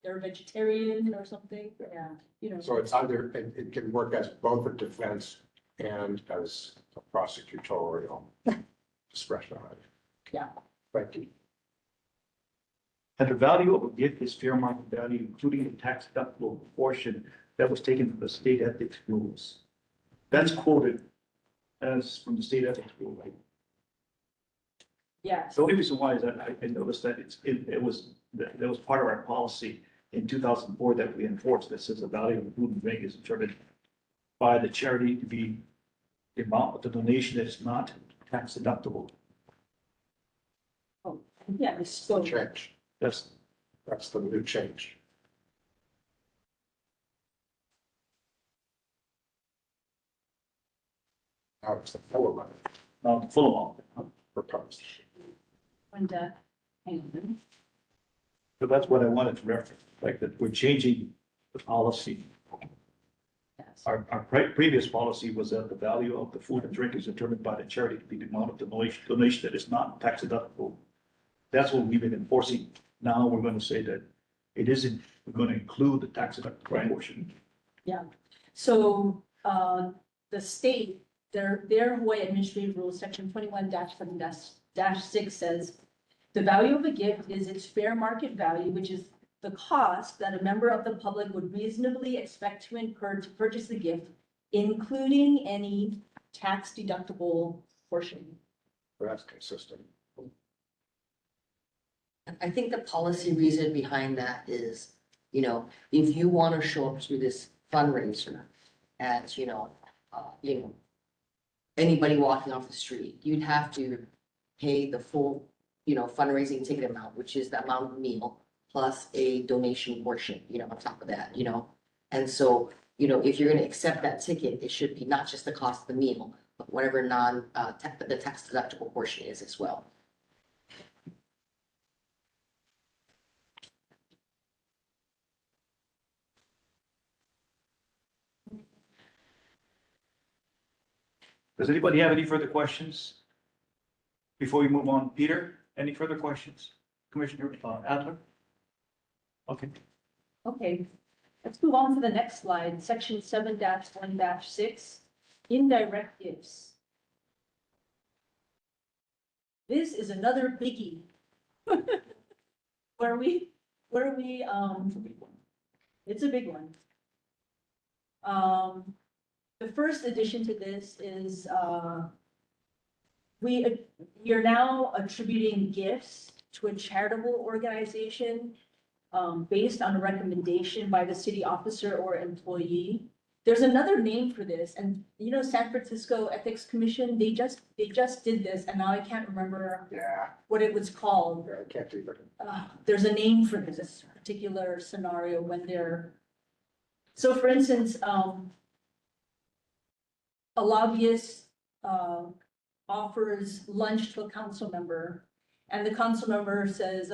they're vegetarian or something. Yeah. So it's either, it can work as both a defense and as a prosecutorial discretion. Yeah. Thank you. And the value of a gift is fair market value, including the tax deductible portion that was taken from the state ethics rules. That's quoted as from the state ethics rule, right? Yes. The only reason why is that I noticed that that was part of our policy in 2004 that we enforced, that says the value of food and drink is determined by the charity to be the amount of the donation that is not tax deductible. Yeah, it's still. Change. That's That's the new change. Now it's the full amount Full amount. proposed. And, hang on. So that's what I wanted to reference, like that we're changing the policy. Yes. Our previous policy was that the value of the food and drink is determined by the charity to be the amount of the donation that is not tax deductible. That's what we've been enforcing. Now we're going to say that it isn't, we're going to include the tax deductible portion. So, the state, their Hawaii Administrative Rules, section 21-7-6 says, the value of a gift is its fair market value, which is the cost that a member of the public would reasonably expect to incur to purchase the gift, including any tax deductible portion. That's consistent. I think the policy reason behind that is, you know, if you want to show up to this fundraiser as, anybody walking off the street, you'd have to pay the full, fundraising ticket amount, which is the amount of meal plus a donation portion, on top of that, And so, if you're gonna accept that ticket, it should be not just the cost of the meal, but whatever the tax deductible portion is as well. Does anybody have any further questions? Before we move on, Peter, any further questions? Commissioner Adler? Okay. Okay, let's move on to the next slide, section 7-1-6, indirect gifts. This is another biggie. Where we, it's a big one. The first addition to this is, you're now attributing gifts to a charitable organization based on a recommendation by the city officer or employee. There's another name for this, and San Francisco Ethics Commission, they just did this, and now I can't remember what it was called. I can't either. There's a name for this particular scenario when they're, so for instance, a lobbyist offers lunch to a council member, and the council member says,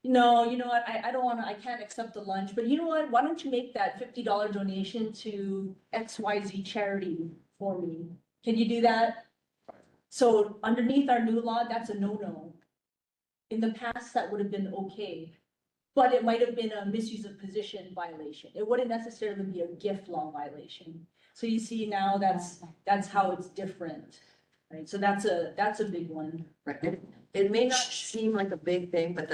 no, you know what, I can't accept the lunch, but you know what, why don't you make that $50 donation to XYZ charity for me? Can you do that? So underneath our new law, that's a no-no. In the past, that would have been okay, but it might have been a misuse of position violation. It wouldn't necessarily be a gift law violation. So you see now that's how it's different, right? So that's a big one. Right. It may not seem like a big thing, but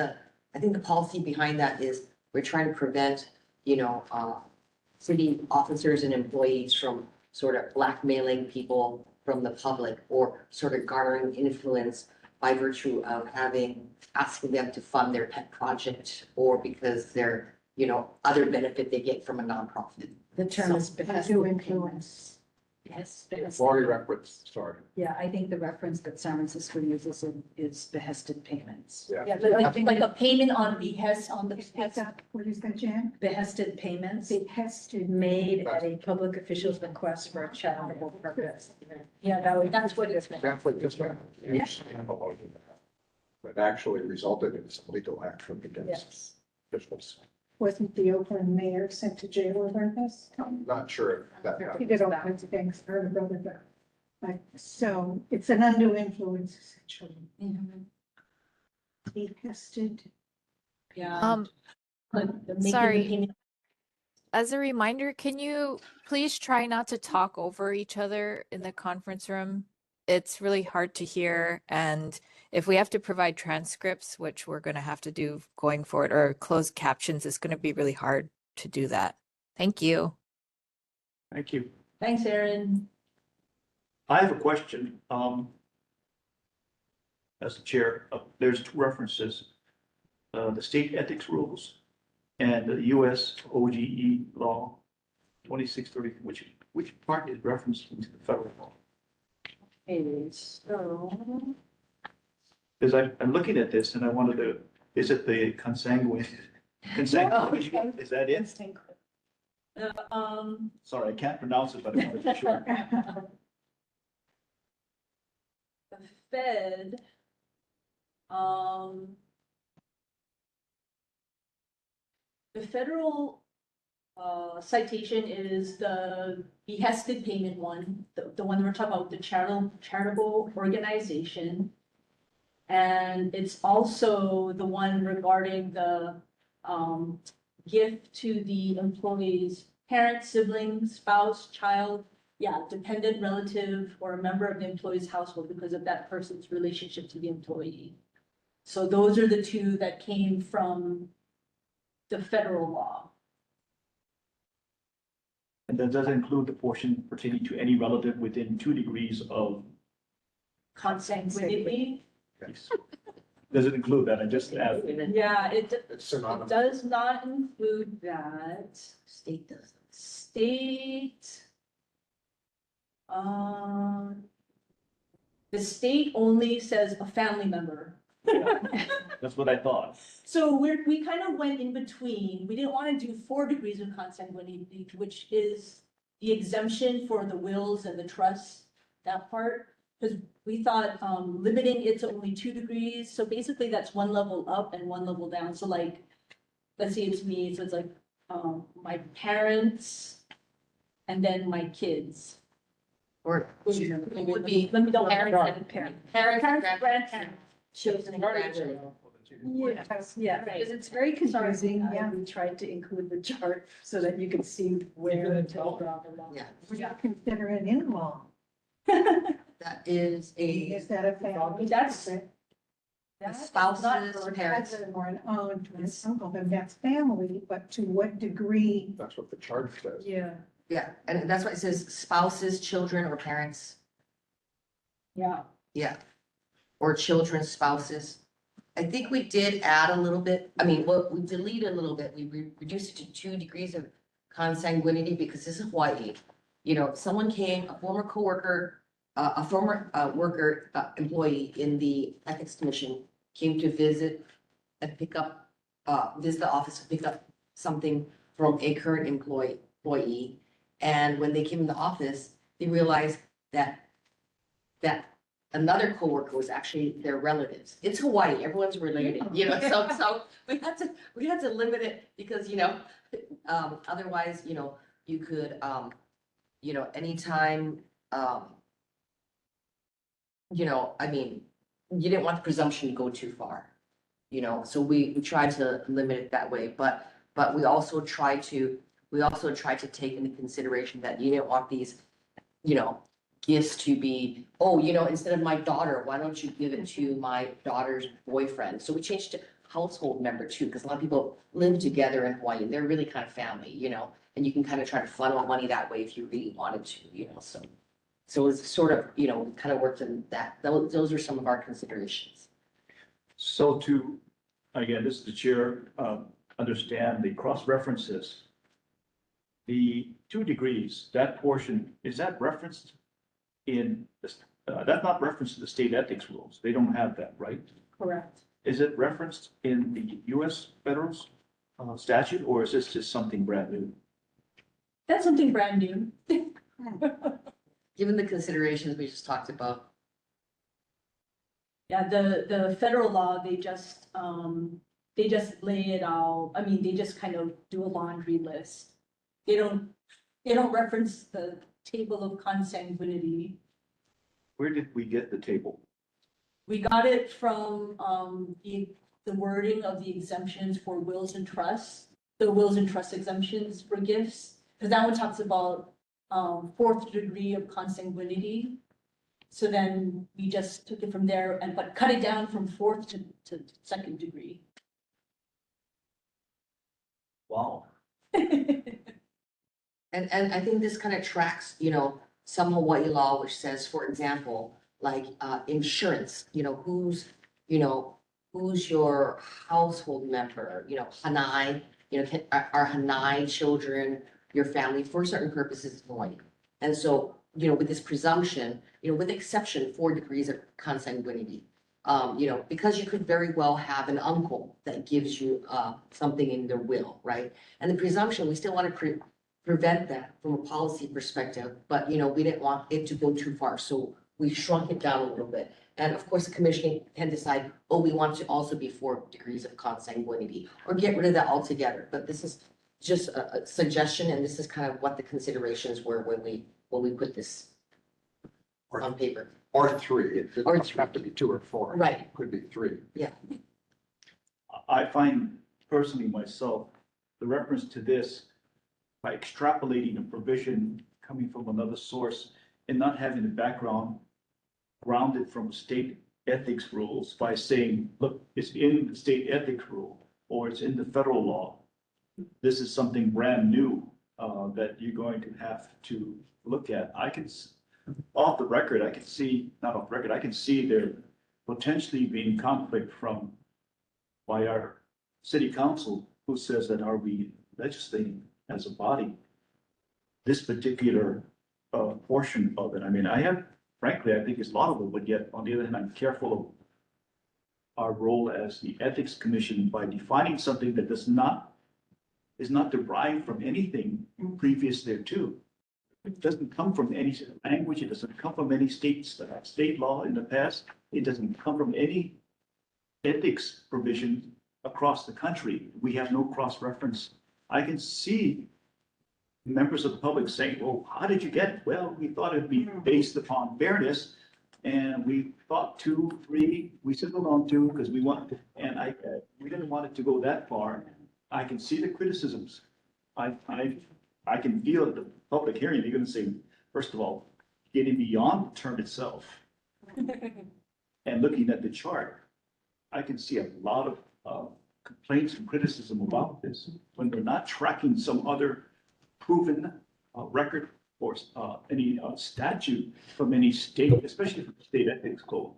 I think the policy behind that is we're trying to prevent, city officers and employees from sort of blackmailing people from the public or sort of garnering influence by virtue of asking them to fund their pet project or because they're, other benefit they get from a nonprofit. The term is behest To influence. Yes. Lori reference, sorry. Yeah, I think the reference that San Francisco uses is behested payments. Yeah, like a payment on behest on the. Speak up, what is that, Jan? Behested payments Behested. made at a public official's request for a charitable purpose. Yeah, that's what it's meant. Exactly, just that. But actually resulted in some legal action against Yes. officials. Wasn't the Oakland mayor sent to jail over this? I'm not sure if that He happened. did all kinds of things, I heard about it, but, so it's an undue influence essentially. Behested. Yeah. Like, they're making the Sorry. payment. As a reminder, can you please try not to talk over each other in the conference room? It's really hard to hear, and if we have to provide transcripts, which we're going to have to do going forward, or closed captions, it's going to be really hard to do that. Thank you. Thank you. Thanks, Aaron. I have a question. As the chair, there's two references. The state ethics rules and the US OGE law 2630, which part is referenced into the federal law? Okay, so. Because I'm looking at this and I wanted to, is it the consanguine Consanguinity, is that it? Um, Sorry, I can't pronounce it, but I want to be sure. the Fed, the federal citation is the behested payment one, the one we're talking about, the charitable organization. And it's also the one regarding the gift to the employee's parent, sibling, spouse, child, dependent relative, or a member of the employee's household because of that person's relationship to the employee. So those are the two that came from the federal law. And that does include the portion pertaining to any relative within 2 degrees of. Consanguinity. Yes. Does it include that? I just asked. Yeah, It's it synonymous. does not include that. State does. State. The state only says a family member. That's what I thought. So we kind of went in between. We didn't want to do 4 degrees of consanguinity, which is the exemption for the wills and the trusts, that part. Because we thought limiting it to only 2 degrees. So basically that's 1 level up and 1 level down. So like, let's say it's me, so it's like my parents and then my kids. Or it would be Let me don't. parents and Parents, grandparents. children and grandchildren. Yes, Yeah, because it's very Sorry. confusing. Yeah, we tried to include the chart so that you could see where Even to in draw the line. Yeah, Would you consider an in-law? that is Is that a family? That's- a spouse's Or a parents. cousin or an aunt or an uncle, then that's family, but to what degree? That's what the chart says. Yeah. Yeah, and that's why it says spouses, children, or parents. Yeah. Yeah. Or children's spouses. I think we did add a little bit, I mean, well, we deleted a little bit, we reduced it to 2 degrees of consanguinity because this is Hawaii. You know, someone came, a former coworker, a former worker, employee in the ethics commission came to visit and pick up, visit the office to pick up something from a current employee. And when they came in the office, they realized that another coworker was actually their relatives. It's Hawaii, everyone's related, you know, so we had to limit it because, you know, otherwise, you know, you could, you know, anytime, you know, I mean, you didn't want the presumption to go too far, you know, so we tried to limit it that way, but we also tried to take into consideration that you didn't want these, you know, gifts to be, oh, you know, instead of my daughter, why don't you give it to my daughter's boyfriend? So we changed to household member too, because a lot of people live together in Hawaii and they're really kind of family, you know, and you can kind of try to funnel money that way if you really wanted to, you know, so it's sort of, you know, kind of worked in that, those are some of our considerations. So to, again, this is the chair, understand the cross references. The 2 degrees, that portion, is that referenced in, that's not referenced to the state ethics rules. They don't have that, right? Correct. Is it referenced in the US federal statute, or is this just something brand new? That's something brand new. Given the considerations we just talked about. Yeah, the federal law, they just lay it out. I mean, they just kind of do a laundry list. They don't reference the table of consanguinity. Where did we get the table? We got it from the wording of the exemptions for wills and trusts, the wills and trust exemptions for gifts, because that one talks about 4th degree of consanguinity. So then we just took it from there but cut it down from 4th to 2nd degree. Wow. And I think this kind of tracks, you know, some Hawaii law, which says, for example, like, insurance, you know, who's your household member, you know, Hanai, you know, are Hanai children, your family for certain purposes in Hawaii. And so, you know, with this presumption, you know, with exception 4 degrees of consanguinity, because you could very well have an uncle that gives you, something in their will, right? And the presumption, we still want to prevent that from a policy perspective, but, we didn't want it to go too far, so we shrunk it down a little bit. And of course, the commission can decide, oh, we want it to also be 4 degrees of consanguinity, or get rid of that altogether. But this is just a suggestion, and this is kind of what the considerations were when we put this on paper. Or 3, it Or doesn't have to be 2 or 4. Right. It could be 3. I find personally myself, the reference to this, by extrapolating a provision coming from another source and not having the background grounded from state ethics rules by saying, look, it's in the state ethics rule or it's in the federal law. This is something brand new that you're going to have to look at. Off the record, I can see, not off the record, I can see there potentially being conflict by our city council, who says that are we legislating as a body this particular portion of it. I mean, frankly, I think it's laudable, but yet on the other hand, I'm careful of our role as the ethics commission by defining something that is not derived from anything previous thereto. It doesn't come from any language. It doesn't come from any state law in the past. It doesn't come from any ethics provision across the country. We have no cross-reference. I can see members of the public saying, well, how did you get it? Well, we thought it'd be based upon fairness. And we thought 2, 3, we settled on 2 because we wanted, and we didn't want it to go that far. I can see the criticisms. I can feel at the public hearing, they're going to say, first of all, getting beyond the term itself and looking at the chart, I can see a lot of complaints and criticism about this when they're not tracking some other proven record or any statute from any state, especially from the state ethics code.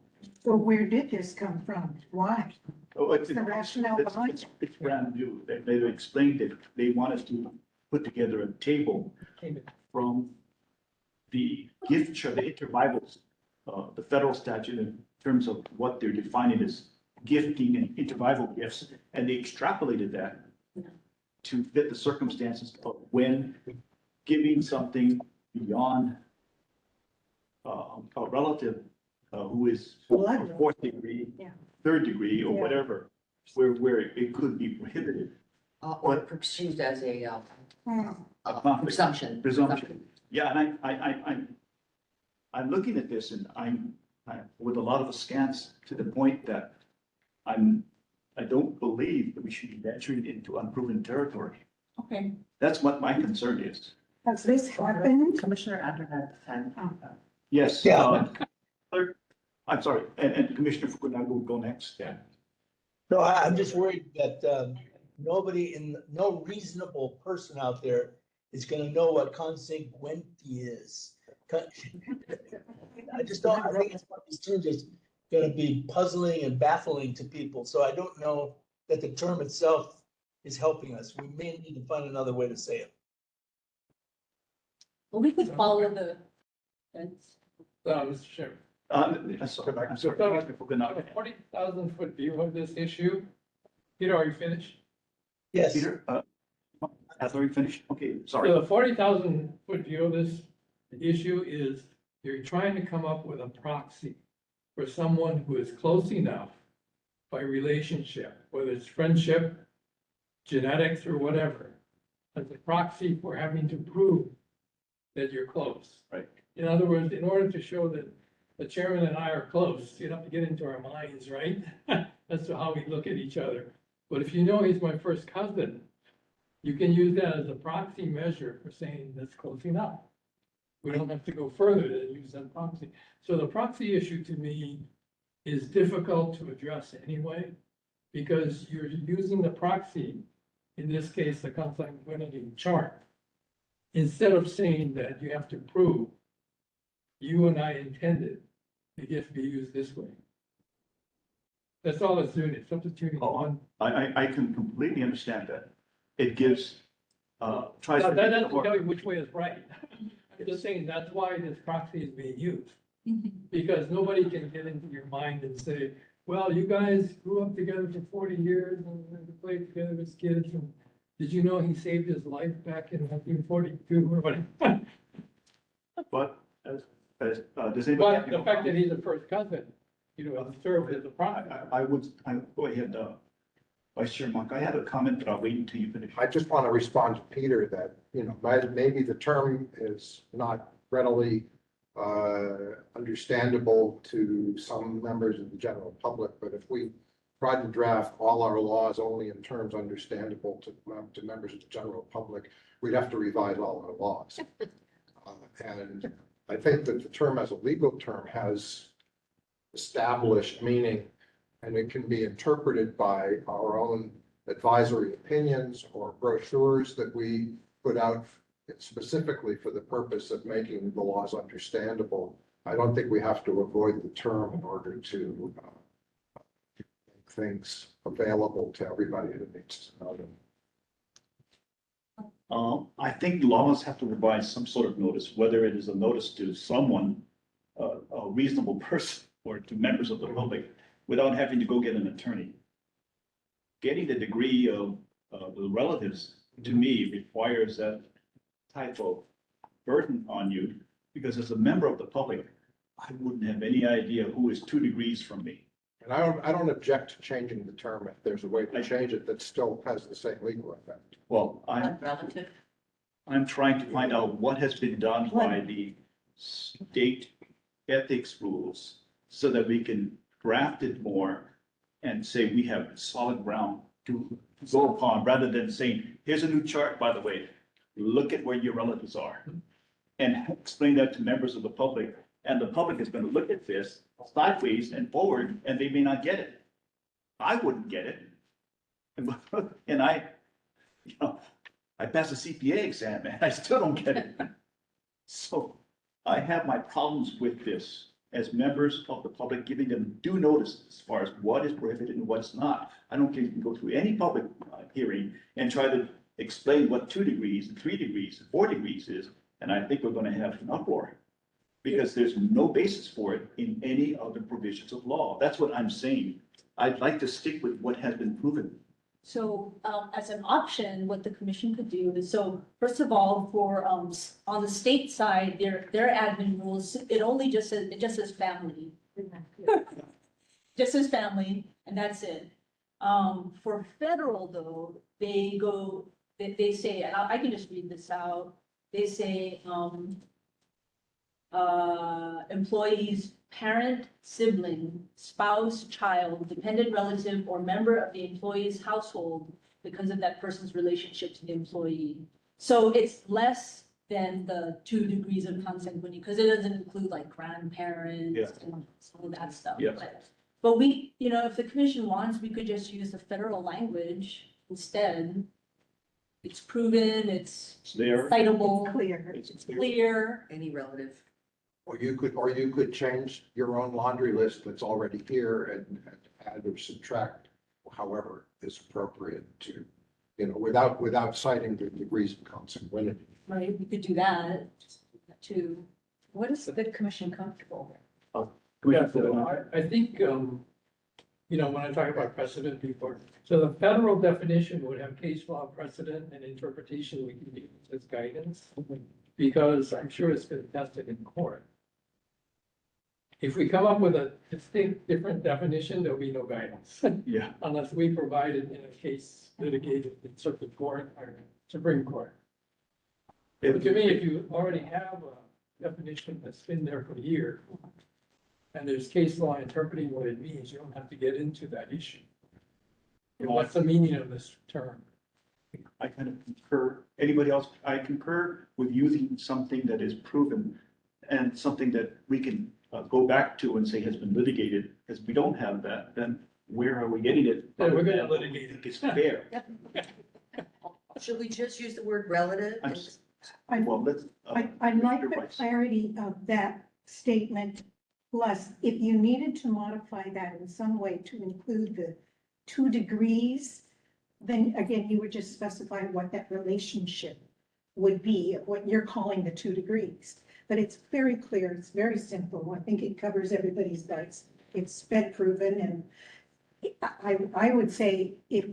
So where did this come from? Why? Oh, The rationale behind it. It's brand new. They explained it. They want us to put together a table from the gift chart, the interbibles, the federal statute in terms of what they're defining as gifting and interbible gifts, and they extrapolated that to fit the circumstances of when giving something beyond a relative who is Blood. 4th degree, Yeah. 3rd degree, or Yeah. whatever, where it could be prohibited. Or perceived as a conflict. presumption. Yeah, and I'm looking at this and I'm with a lot of askance to the point that I don't believe that we should be venturing into unproven territory. Okay. That's what my concern is. Has this happened? Commissioner Anderson had Yes. Yeah. Clerk, I'm sorry, and Commissioner Fukunaga will go next. Yeah. No, I'm just worried that no reasonable person out there is gonna know what consanguinity is. I just don't, I think it's one of these terms that's gonna be puzzling and baffling to people, so I don't know that the term itself is helping us. We may need to find another way to say it. Well, we could follow the. Mr. Chairman. I'm sorry, Commissioner Fukunaga. 40,000 foot view of this issue. Peter, are you finished? Yes. Peter, has already finished? Okay, So sorry. the 40,000 foot view of this issue is you're trying to come up with a proxy for someone who is close enough by relationship, whether it's friendship, genetics, or whatever, as a proxy for having to prove that you're close. Right. In other words, in order to show that the chairman and I are close, you have to get into our minds, right? That's how we look at each other. But if you know he's my first cousin, you can use that as a proxy measure for saying that's close enough. We don't have to go further than use that proxy. So the proxy issue to me is difficult to address anyway, because you're using the proxy, in this case, the consanguinity chart, instead of saying that you have to prove you and I intended the gift be used this way. That's all it's doing. It's substituting one. I can completely understand that. It gives, tries That to. doesn't tell you which way is right. I'm just saying that's why this proxy is being used. Because nobody can get into your mind and say, well, you guys grew up together for 40 years and played together as kids. And did you know he saved his life back in 1942 or whatever? But does anybody? But the fact that he's a first cousin, served as a prime. I would, go ahead, Vice Chair Monk. I had a comment, but I'll wait until you finish. I just want to respond to Peter that, maybe the term is not readily understandable to some members of the general public, but if we tried to draft all our laws only in terms understandable to members of the general public, we'd have to revise all our laws. And I think that the term as a legal term has established meaning, and it can be interpreted by our own advisory opinions or brochures that we put out specifically for the purpose of making the laws understandable. I don't think we have to avoid the term in order to make things available to everybody who needs to know them. I think laws have to provide some sort of notice, whether it is a notice to someone, a reasonable person, or to members of the public, without having to go get an attorney. Getting the degree of the relatives, to me, requires that type of burden on you, because as a member of the public, I wouldn't have any idea who is 2 degrees from me. And I don't object to changing the term if there's a way to change it that still has the same legal effect. Well, Relative. I'm trying to find out what has been done by the state ethics rules so that we can draft it more and say we have solid ground to go upon, rather than saying, here's a new chart, by the way, look at where your relatives are. And explain that to members of the public, and the public is going to look at this sideways and forward, and they may not get it. I wouldn't get it. And I passed a CPA exam, and I still don't get it. So I have my problems with this as members of the public, giving them due notice as far as what is prohibited and what's not. I don't think you can go through any public hearing and try to explain what 2 degrees, 3 degrees, 4 degrees is, and I think we're going to have an uproar, because there's no basis for it in any of the provisions of law. That's what I'm saying. I'd like to stick with what has been proven. So, as an option, what the commission could do is, so first of all, for, on the state side, their admin rules, it just says family. Just says family, and that's it. For federal though, they say, and I can just read this out. They say, employees, parent, sibling, spouse, child, dependent relative, or member of the employee's household because of that person's relationship to the employee. So it's less than the 2 degrees of consanguinity, because it doesn't include like grandparents and all of that stuff. Yes. But we, if the commission wants, we could just use the federal language instead. It's proven, it's There. citable, Clear. It's clear. Any relative. Or you could change your own laundry list that's already here and add or subtract however is appropriate to, without citing the degrees of consanguinity. Right, we could do that too. What is the commission comfortable with? Yeah, so I think, when I talk about precedent before, so the federal definition would have case law precedent and interpretation we can use as guidance, because I'm sure it's been tested in court. If we come up with a distinct different definition, there'll be no guidance. Yeah. Unless we provide it in a case litigated in circuit court or Supreme Court. But to me, if you already have a definition that's been there for years, and there's case law interpreting what it means, you don't have to get into that issue. What's the meaning of this term? I kind of concur. Anybody else? I concur with using something that is proven and something that we can go back to and say has been litigated. Because if we don't have that, then where are we getting it? Yeah, we're gonna litigate it. I think it's fair. Should we just use the word relative? Well, let's. I'd like Mr. the Weiss. clarity of that statement. Plus, if you needed to modify that in some way to include the 2 degrees, then again, you would just specify what that relationship would be, of what you're calling the 2 degrees. But it's very clear, it's very simple. I think it covers everybody's rights. it's been proven and I would say if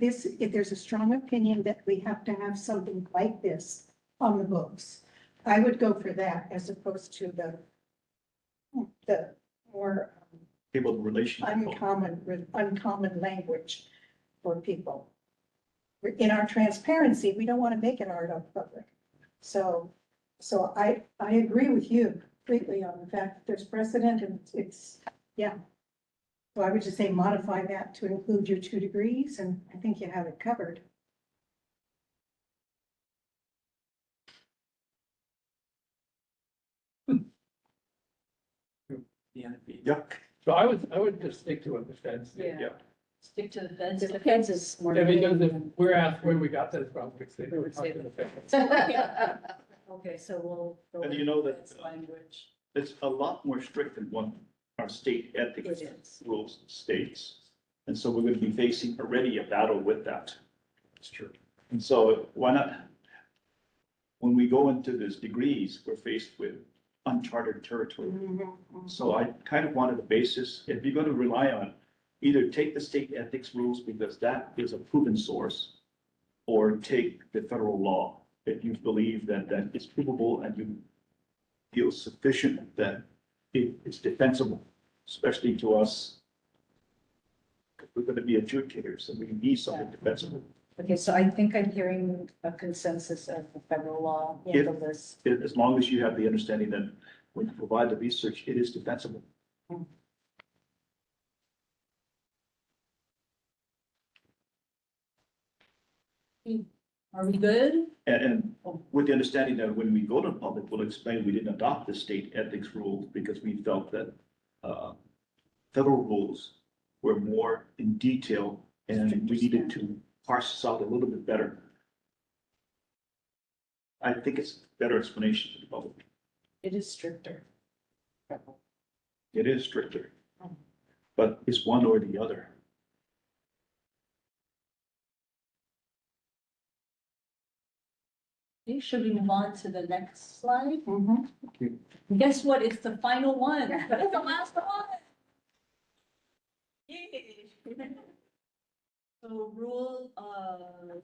there's a strong opinion that we have to have something like this on the books, I would go for that as opposed to the more People relation. uncommon language for people. In our transparency, we don't want to make it hard on the public. So I agree with you completely on the fact that there's precedent and it's, yeah. So I would just say modify that to include your 2 degrees, and I think you have it covered. Yeah, So I would just stick to what the Fed said. yeah. Stick to the fence. The fence is more. Yeah, because if we're asked where we got that from, we say, We would talk say to the Fed. Okay, so we'll. go And with you know that, fence Language. It's a lot more strict than what our state ethics It is. rules states. And so we're going to be facing already a battle with that. That's true. And so why not? When we go into these degrees, we're faced with uncharted territory. So I kind of wanted a basis, if you're going to rely on, either take the state ethics rules because that is a proven source, or take the federal law if you believe that that is provable and you feel sufficient that it is defensible, especially to us. We're going to be adjudicators and we need something defensible. Okay, so I think I'm hearing a consensus of the federal law in the list. As long as you have the understanding that when you provide the research, it is defensible. Are we good? And with the understanding that when we go to the public, we'll explain we didn't adopt the state ethics rules because we felt that federal rules were more in detail and we needed to parse this out a little bit better. I think it's a better explanation to the public. It is stricter. It is stricter, but it's one or the other. Okay, should we move on to the next slide? Mm-hmm. Guess what? It's the final one. It's the last one. Yay. So rule,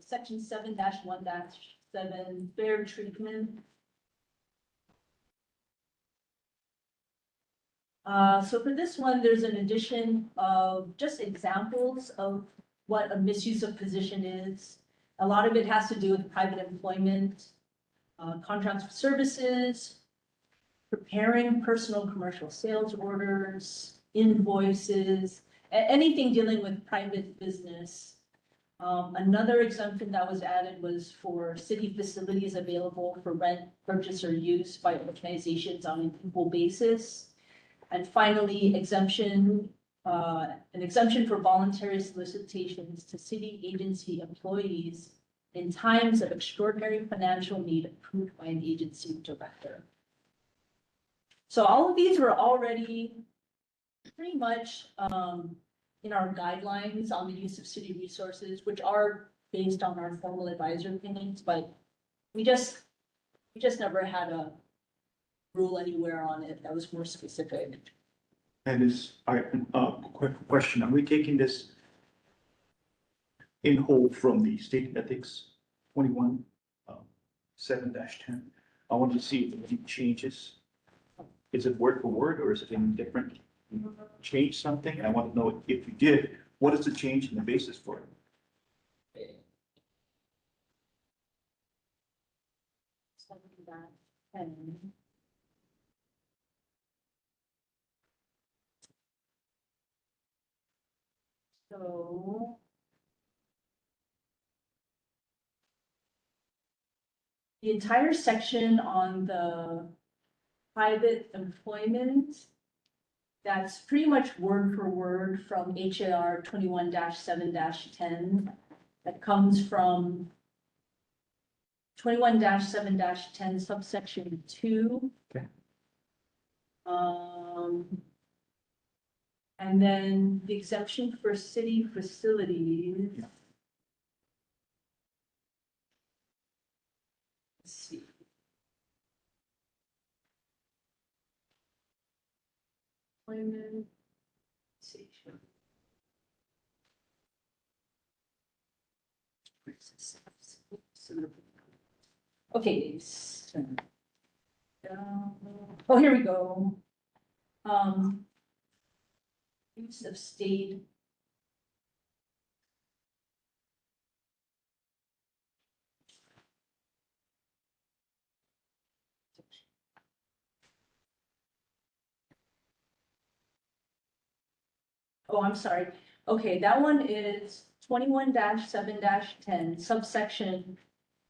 section 7-1-7, fair treatment. So for this one, there's an addition of just examples of what a misuse of position is. A lot of it has to do with private employment, contracts for services, preparing personal commercial sales orders, invoices, anything dealing with private business. Another exemption that was added was for city facilities available for rent, purchase, or use by organizations on an equal basis. And finally, an exemption for voluntary solicitations to city agency employees in times of extraordinary financial need approved by an agency director. So all of these were already pretty much in our guidelines on the use of city resources, which are based on our formal advisory opinions, but we just never had a rule anywhere on it that was more specific. And quick question, are we taking this in whole from the state ethics 21, 7-10? I wanted to see if there are any changes. Is it word for word or is it any different? Change something? And I want to know if you did, what is the change in the basis for it? So. The entire section on the private employment, that's pretty much word for word from HAR 21-7-10. That comes from 21-7-10 subsection 2. Okay. And then the exemption for city facilities. Yeah. Let's see. Employment, Okay. Oh, here we go. Use of state. Oh, I'm sorry. Okay, that one is 21-7-10, subsection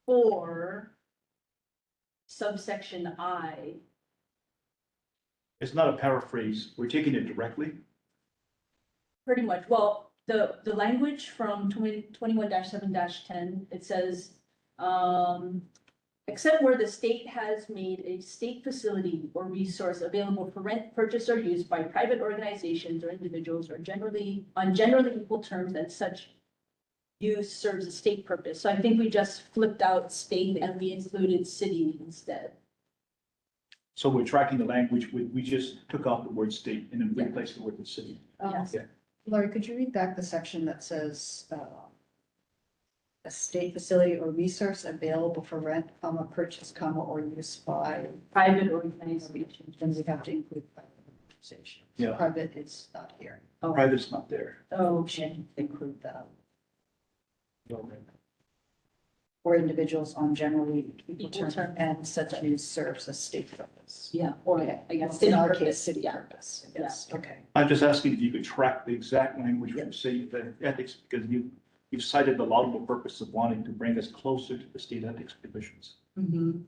4, subsection I. It's not a paraphrase. We're taking it directly. Pretty much, well, the language from 21-7-10, it says, except where the state has made a state facility or resource available for rent, purchase, or use by private organizations or individuals or generally, on generally equal terms, and such use serves a state purpose. So I think we just flipped out state and we included city instead. So we're tracking the language. We just took out the word state and then Yeah. replaced the word with city. Yes. Lori, could you read back the section that says, a state facility or resource available for rent, purchase, or use by, Private organizations. then we have to include private organization. Yeah. Private is not here. Oh, Private's not there. oh, We should include that. Okay. Or individuals on generally equal Equal term term. and such use serves a state purpose. yeah, or Okay. I guess. In city our purpose, case, city yeah. purpose. Yes, okay. I'm just asking if you could track the exact language from say the ethics, because you've cited the laudable purpose of wanting to bring us closer to the state ethics provisions. Mhm.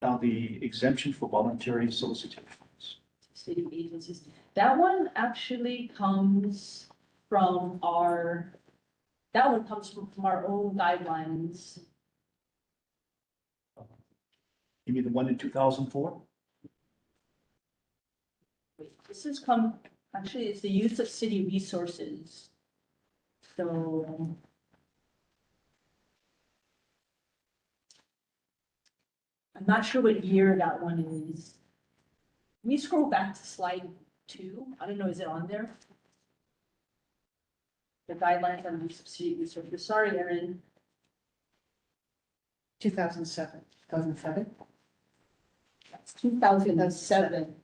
Now, the exemption for voluntary solicitations. City agencies. That one actually comes from our, that one comes from our own guidelines. You mean the one in 2004? Wait, this has come, actually, it's the use of city resources. So. I'm not sure what year that one is. Can you scroll back to slide 2? I don't know, is it on there? The guidelines on use of city resources. Sorry, Erin. 2007. 2007? That's 2007.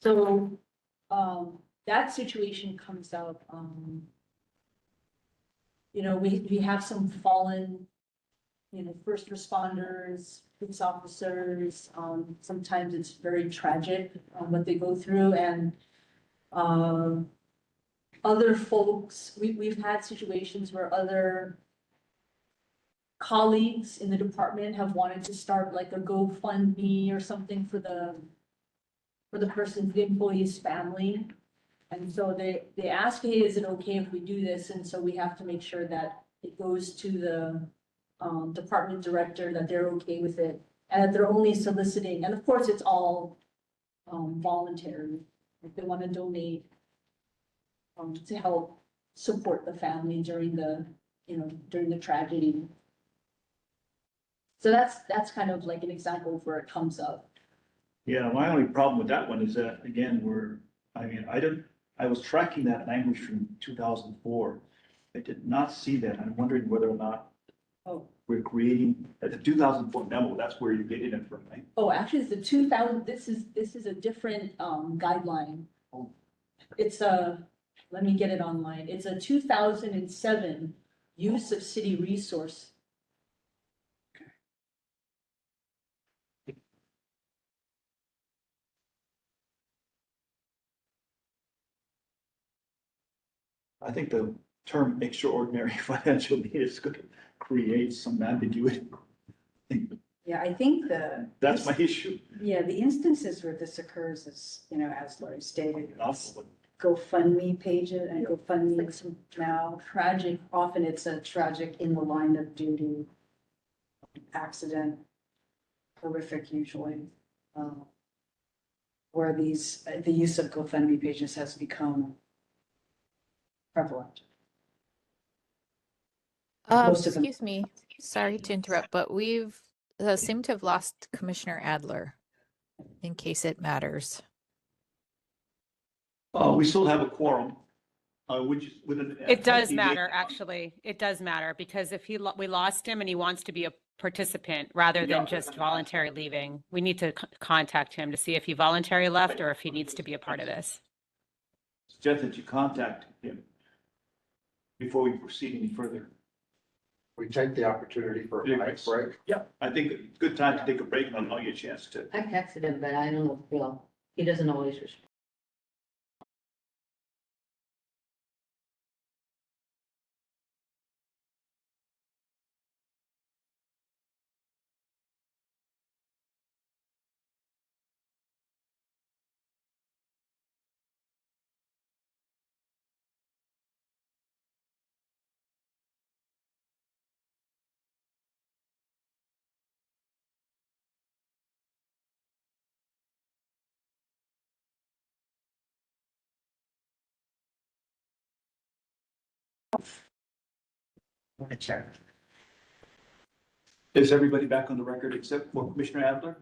So, that situation comes up, we have some fallen, first responders, police officers, sometimes it's very tragic, what they go through, and, other folks, we've had situations where other colleagues in the department have wanted to start like a GoFundMe or something for the person's, the employee's family. And so they ask, hey, is it okay if we do this? And so we have to make sure that it goes to the department director, that they're okay with it, and that they're only soliciting, and of course, it's all voluntary. If they want to donate to help support the family during the tragedy. So that's kind of like an example of where it comes up. Yeah, my only problem with that one is that, again, I was tracking that language from 2004. I did not see that. I'm wondering whether or not Oh. we're creating, the 2004 memo, that's where you're getting it from, right? Oh, actually, it's the 2000, this is a different guideline. Oh. It's let me get it online. It's a 2007 use of city resource. I think the term extraordinary financial need is going to create some ambiguity. Yeah, I think That's my issue. yeah, the instances where this occurs is, as Lori stated, Awful. GoFundMe pages and GoFundMe Like some now. tragic, Often it's a tragic in the line of duty accident, horrific usually, where the use of GoFundMe pages has become prevalent. Most of them- Excuse me, sorry to interrupt, but we've seem to have lost Commissioner Adler, in case it matters. We still have a quorum, which is with an. It does matter, actually. It does matter because if we lost him and he wants to be a participant rather than Yeah. just voluntary leaving, we need to contact him to see if he voluntarily left or if he needs to be a part of this. Suggest that you contact him before we proceed any further. We take the opportunity for a nice break. Yeah, I think a good time to take a break and I'll give you a chance to. I texted him, but I don't know, he doesn't always respond. Is everybody back on the record except for Commissioner Adler?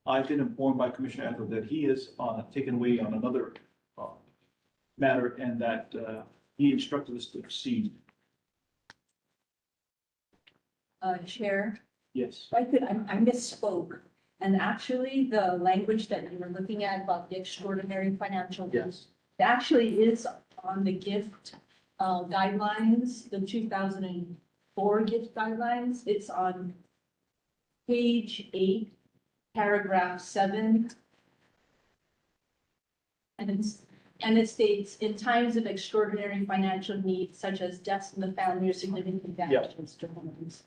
I've been informed by Commissioner Adler that he is taken away on another matter and that he instructed us to proceed. Chair, Yes. if I could, I misspoke. And actually, the language that you were looking at about the extraordinary financial needs, Yes. it actually is on the gift guidelines, the 2004 gift guidelines. It's on page 8, paragraph 7. And it states, in times of extraordinary financial needs such as deaths in the family or significant damages to homes.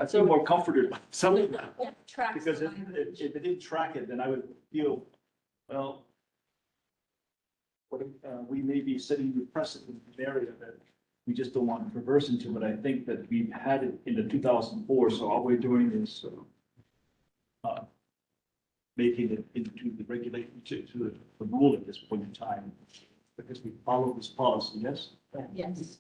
I feel more comforted by some of that. Yeah, tracks Because the if language. it didn't track it, then I would feel, well, we may be setting the precedent in an area that we just don't want to traverse into, but I think that we've had it in the 2004, so all we're doing is making it into the regulation, to the rule at this point in time, because we follow this policy, yes? Yes.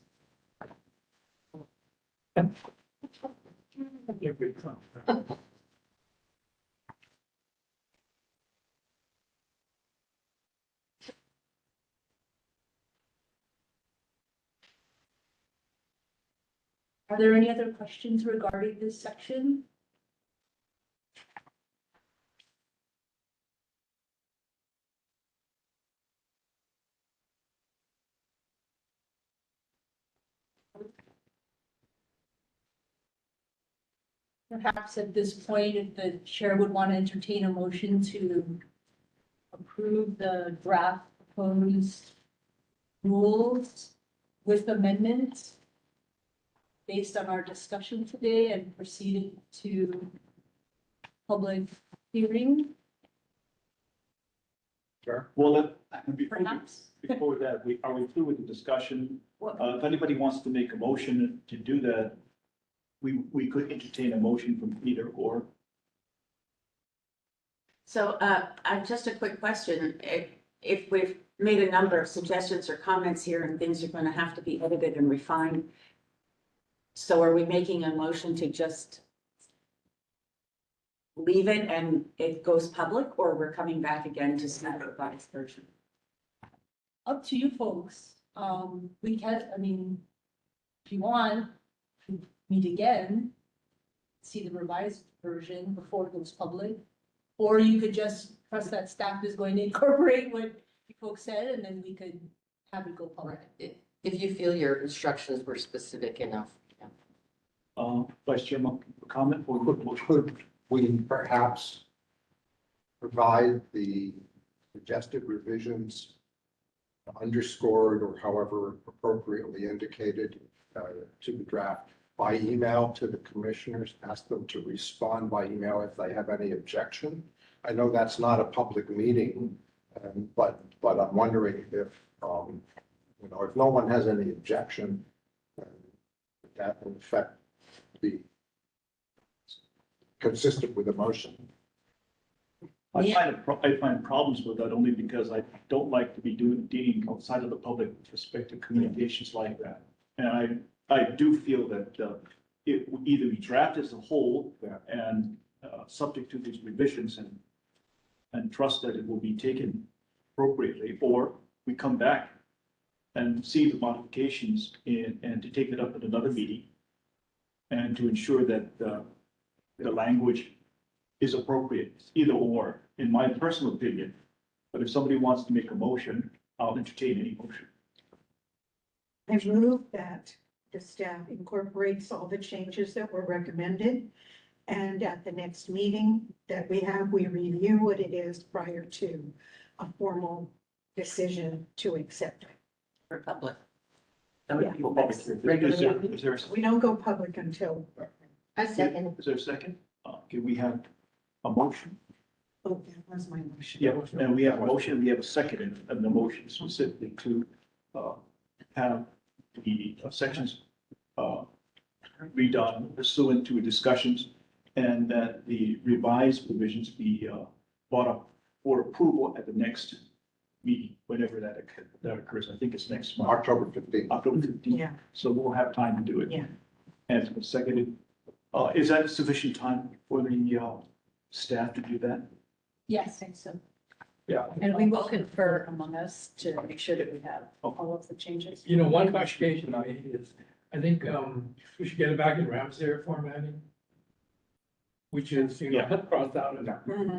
Are there any other questions regarding this section? Perhaps at this point, if the chair would want to entertain a motion to approve the draft proposed rules with amendments based on our discussion today and proceed to public hearing, Sure. Well, before perhaps? that, are we through with the discussion? What- If anybody wants to make a motion to do that, we could entertain a motion from either or. So, just a quick question. If we've made a number of suggestions or comments here and things are going to have to be edited and refined, so are we making a motion to just leave it and it goes public, or we're coming back again to snap a revised version? Up to you folks. We can, I mean, if you want, meet again, see the revised version before it goes public. Or you could just trust that staff is going to incorporate what you folks said, and then we could have it go public. If you feel your instructions were specific enough. Vice Chairman, comment or quick motion? Could we perhaps provide the suggested revisions underscored or however appropriately indicated to the draft by email to the commissioners, ask them to respond by email if they have any objection? I know that's not a public meeting, but I'm wondering if, if no one has any objection, that in effect be consistent with the motion. I find problems with that only because I don't like to be dealing outside of the public with respect to communications like that. And I do feel that it will either be drafted as a whole and subject to these revisions, and and trust that it will be taken appropriately, or we come back and see the modifications and to take it up at another meeting and to ensure that the language is appropriate, either or, in my personal opinion. But if somebody wants to make a motion, I'll entertain any motion. I move that the staff incorporates all the changes that were recommended. And at the next meeting that we have, we review what it is prior to a formal decision to accept it. For public. Yeah. Is there, We don't go public until, I second. is there a second? Okay, we have a motion. oh, that was my motion. Yeah, and we have a motion, we have a second, and the motion specifically to have the sections redone pursuant to discussions, and that the revised provisions be brought up for approval at the next meeting, whenever that occurs. I think it's next month, October 15th. October 15th. Yeah. So we'll have time to do it. Yeah. And it's been seconded. Is that sufficient time for the staff to do that? Yes, I think so. Yeah. And we will confer among us to make sure that we have all of the changes. You know, one clarification I is, I think, we should get it back in Ramsey formatting. Which is, you know, Yeah. crossed out and.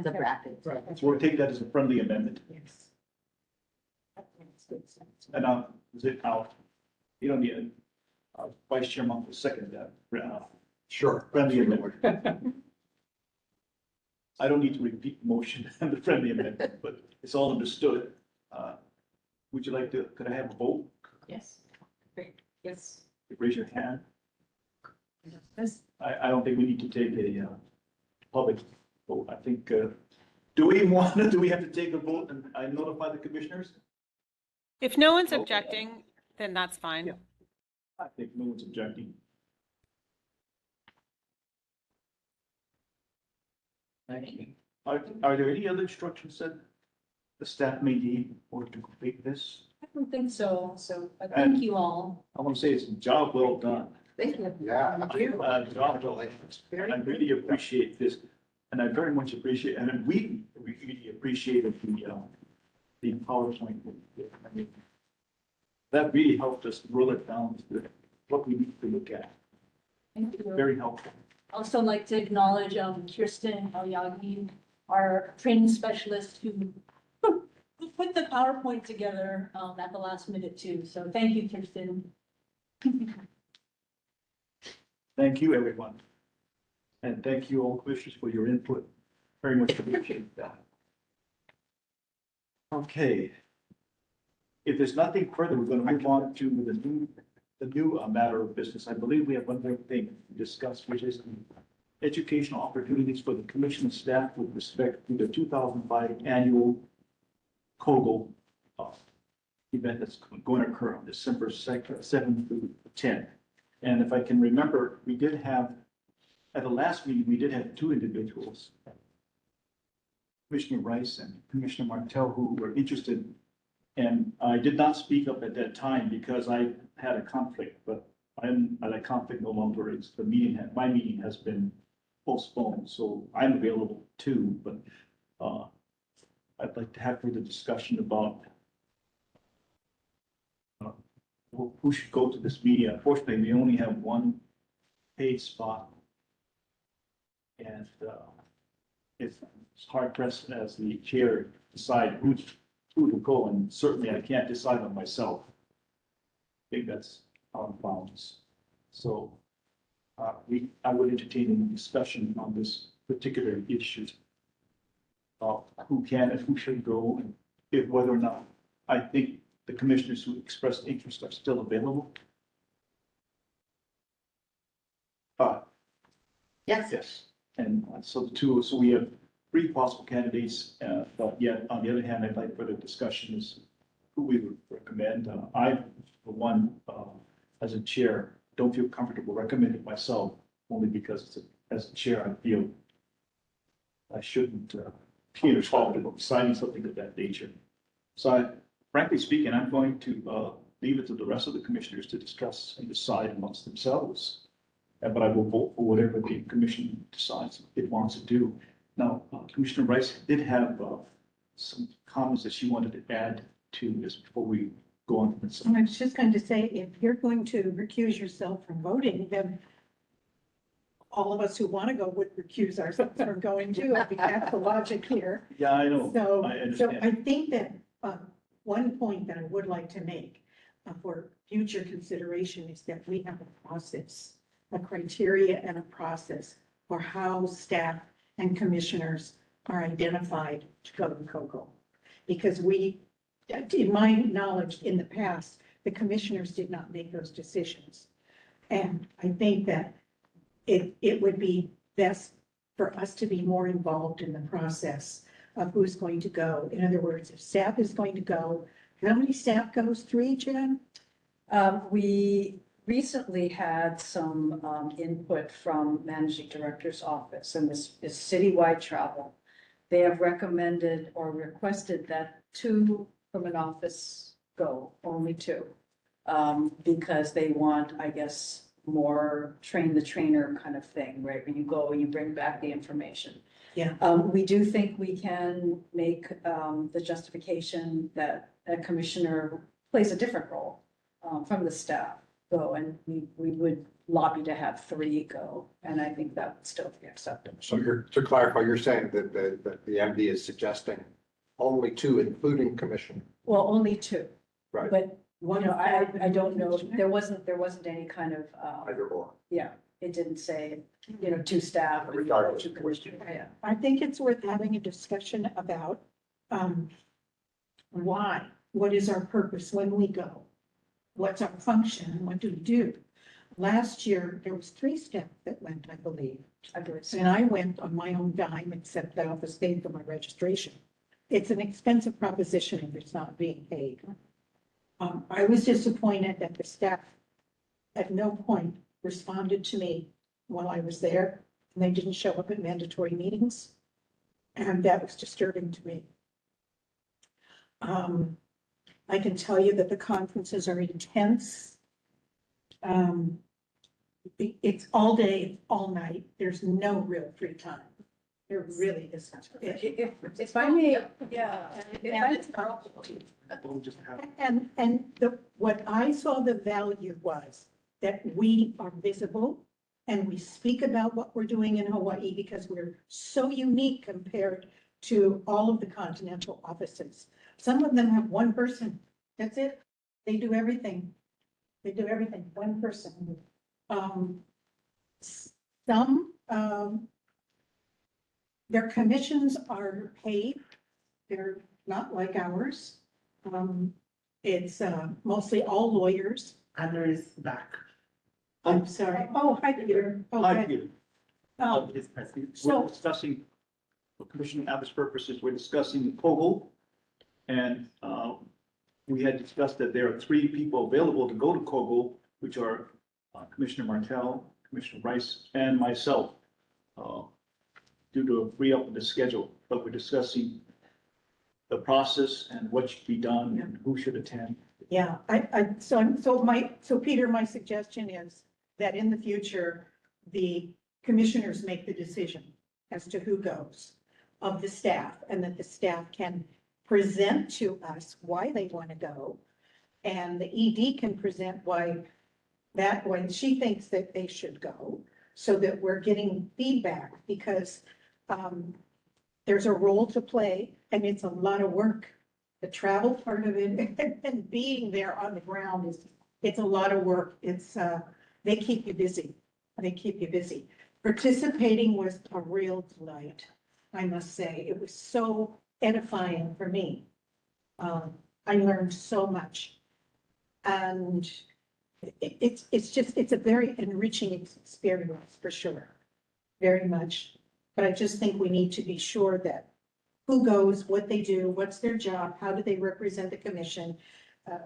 The brackets. Right. So we'll take that as a friendly amendment. Yes. That makes good sense. And is it out? You don't need, Vice Chairman will second that. Sure. Friendly amendment. I don't need to repeat the motion and the friendly amendment, but it's all understood. Would you like to, could I have a vote? Yes. Great. Yes. Raise your hand. I don't think we need to take a public vote. I think, do we have to take a vote and I notify the commissioners? If no one's Okay. objecting, then that's fine. Yeah. I think no one's objecting. Thank you. Are there any other instructions that the staff may need or to complete this? I don't think so, so thank you all. I want to say it's a job well done. Thank you. Yeah. Job well done. I really appreciate this, and I very much appreciate, and we really appreciated the PowerPoint. I mean, that really helped us roll it down to what we need to look at. Thank you. Very helpful. Also like to acknowledge Kirsten Alyagi, our training specialist who put the PowerPoint together at the last minute too. So thank you, Kirsten. Thank you, everyone. And thank you all commissioners for your input. Very much appreciate that. Okay. If there's nothing further, we're going to move on to the new matter of business. I believe we have one more thing to discuss, which is educational opportunities for the commission and staff with respect to the 2005 annual COGO event that's going to occur on December 2nd, 7th through 10th. And if I can remember, we did have, at the last meeting, we did have two individuals, Commissioner Rice and Commissioner Martell, who were interested. And I did not speak up at that time because I had a conflict, but that conflict no longer is. My meeting has been postponed, so I'm available too, but I'd like to have further discussion about who should go to this meeting. Unfortunately, we only have one paid spot. And it's hard pressed as the chair to decide who to go, and certainly I can't decide on myself. I think that's out of bounds. So I would entertain a discussion on this particular issue. Who can and who should go, and if whether or not I think the commissioners who expressed interest are still available. Yes. Yes. And so we have three possible candidates, but yet on the other hand, I'd like further discussion is who we would recommend. I, for one, as a chair, don't feel comfortable recommending myself, only because as a chair, I feel I shouldn't be involved in deciding something of that nature. So frankly speaking, I'm going to leave it to the rest of the commissioners to discuss and decide amongst themselves. But I will vote for whatever the commission decides it wants to do. Now, Commissioner Rice did have some comments that she wanted to add to this before we go on. I was just going to say, if you're going to recuse yourself from voting, then all of us who want to go would recuse ourselves from going too. I think that's the logic here. Yeah, I know. So, I so understand. I think that, one point that I would like to make for future consideration is that we have a process, a criteria and a process for how staff and commissioners are identified to go to COGO. Because we, in my knowledge, in the past, the commissioners did not make those decisions. And I think that it would be best for us to be more involved in the process of who's going to go. In other words, if staff is going to go, how many staff goes? 3, Jen? We recently had some input from managing director's office, and this is citywide travel. They have recommended or requested that 2 from an office go, only 2. Because they want, I guess, more train the trainer kind of thing, right? When you go, you bring back the information. Yeah. We do think we can make the justification that a commissioner plays a different role from the staff go, and we would lobby to have 3 go, and I think that would still be acceptable. So to clarify, you're saying that the MD is suggesting only 2, including commission, Well, only 2, right? but One you know, I staff don't know, commissioner? there wasn't any kind of, Either or. yeah, it didn't say, 2 staff. or Regardless. 2 commissioners, yeah. I think it's worth having a discussion about, why, what is our purpose when we go? What's our function and what do we do? Last year, there was 3 staff that went, I believe. I believe so. And I went on my own dime, except the office paid for my registration. It's an expensive proposition if it's not being paid. I was disappointed that the staff at no point responded to me while I was there, and they didn't show up at mandatory meetings. And that was disturbing to me. I can tell you that the conferences are intense. It's all day, all night. There's no real free time. There really isn't. If I may, yeah. We'll just have- And what I saw the value was that we are visible and we speak about what we're doing in Hawaii because we're so unique compared to all of the continental offices. Some of them have 1 person. That's it. They do everything. They do everything, 1 person. Some, their commissions are paid. They're not like ours. It's mostly all lawyers. Anna is back. I'm sorry. Oh, hi, Peter. Oh, Hi, hi. Peter. Of his president. So- We're discussing, for Commissioner Abbas purposes, we're discussing COGO. And we had discussed that there are 3 people available to go to COGO, which are Commissioner Martell, Commissioner Rice, and myself, due to a free up of the schedule. But we're discussing the process and what should be done and who should attend. Yeah, so Peter, my suggestion is that in the future, the commissioners make the decision as to who goes of the staff, and that the staff can present to us why they want to go. And the ED can present why she thinks that they should go, so that we're getting feedback, because there's a role to play and it's a lot of work. The travel part of it and being there on the ground it's a lot of work. They keep you busy. They keep you busy. Participating was a real delight, I must say. It was so edifying for me. I learned so much. And it's a very enriching experience for sure, very much. But I just think we need to be sure that who goes, what they do, what's their job, how do they represent the commission,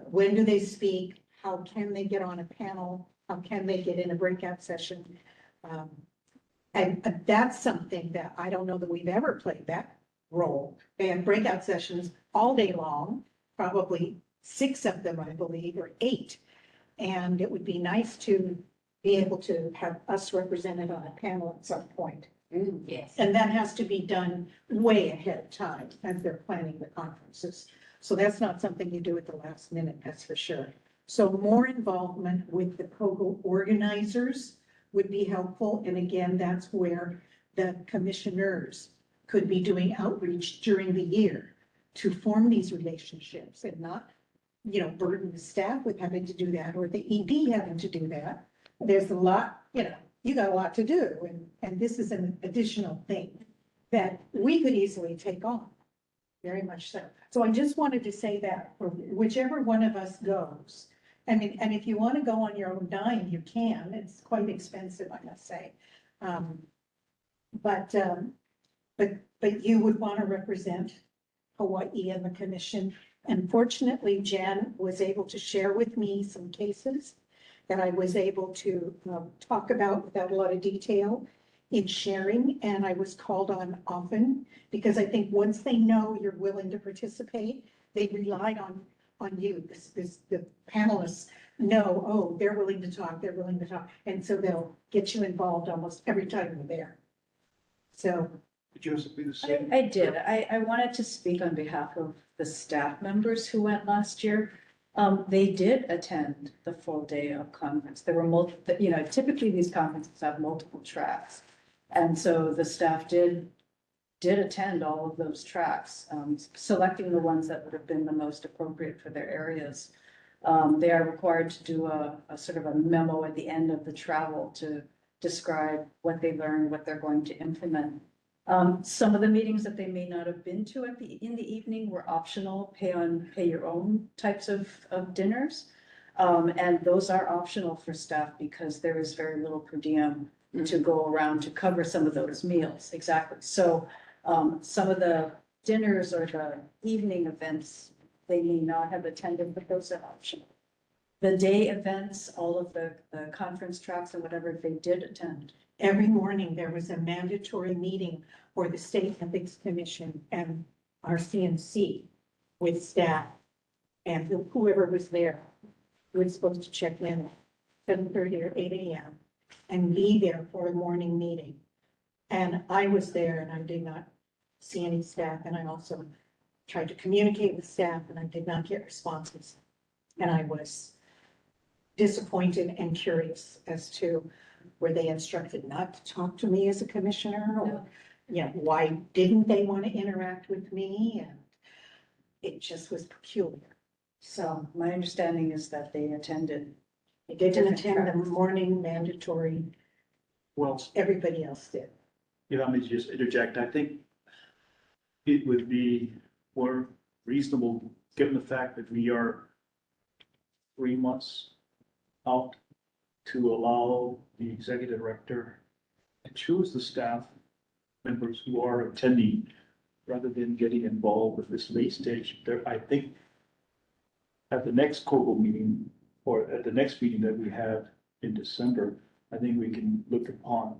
when do they speak, how can they get on a panel, how can they get in a breakout session. And that's something that I don't know that we've ever played that role. They have breakout sessions all day long, probably 6 of them, I believe, or 8. And it would be nice to be able to have us represented on a panel at some point. Yes. And that has to be done way ahead of time as they're planning the conferences. So that's not something you do at the last minute, that's for sure. So more involvement with the COGO organizers would be helpful. And again, that's where the commissioners could be doing outreach during the year to form these relationships and not, burden the staff with having to do that or the ED having to do that. There's a lot, you got a lot to do, and this is an additional thing that we could easily take on, very much so. So I just wanted to say that for whichever one of us goes, I mean, and if you want to go on your own dime, you can, it's quite expensive, I must say. But you would want to represent Hawaii and the commission. And fortunately, Jan was able to share with me some cases that I was able to talk about without a lot of detail in sharing. And I was called on often because I think once they know you're willing to participate, they rely on you. The panelists know, oh, they're willing to talk, they're willing to talk. And so they'll get you involved almost every time you're there. So. Did you have something to say? I did. I wanted to speak on behalf of the staff members who went last year. They did attend the full day of conference. There were multiple, typically these conferences have multiple tracks. And so the staff did attend all of those tracks, selecting the ones that would have been the most appropriate for their areas. They are required to do a sort of a memo at the end of the travel to describe what they learned, what they're going to implement. Some of the meetings that they may not have been to in the evening were optional, pay your own types of dinners. And those are optional for staff because there is very little per diem to go around to cover some of those meals. Exactly. So some of the dinners or the evening events, they may not have attended, but those are optional. The day events, all of the conference tracks and whatever, they did attend. Every morning, there was a mandatory meeting for the State Ethics Commission and our CNC with staff and whoever was there. We were supposed to check in at 7:30 or 8 a.m. and be there for a morning meeting. And I was there and I did not see any staff. And I also tried to communicate with staff and I did not get responses. And I was disappointed and curious as to, were they instructed not to talk to me as a commissioner or, why didn't they want to interact with me? And it just was peculiar. So My understanding is that they attended. they didn't Different attend the tracks. morning mandatory, Well, everybody else did. let me just interject. I think it would be more reasonable, given the fact that we are 3 months out, to allow the executive director to choose the staff members who are attending rather than getting involved with this late stage. I think at the next COGO meeting or at the next meeting that we have in December, I think we can look upon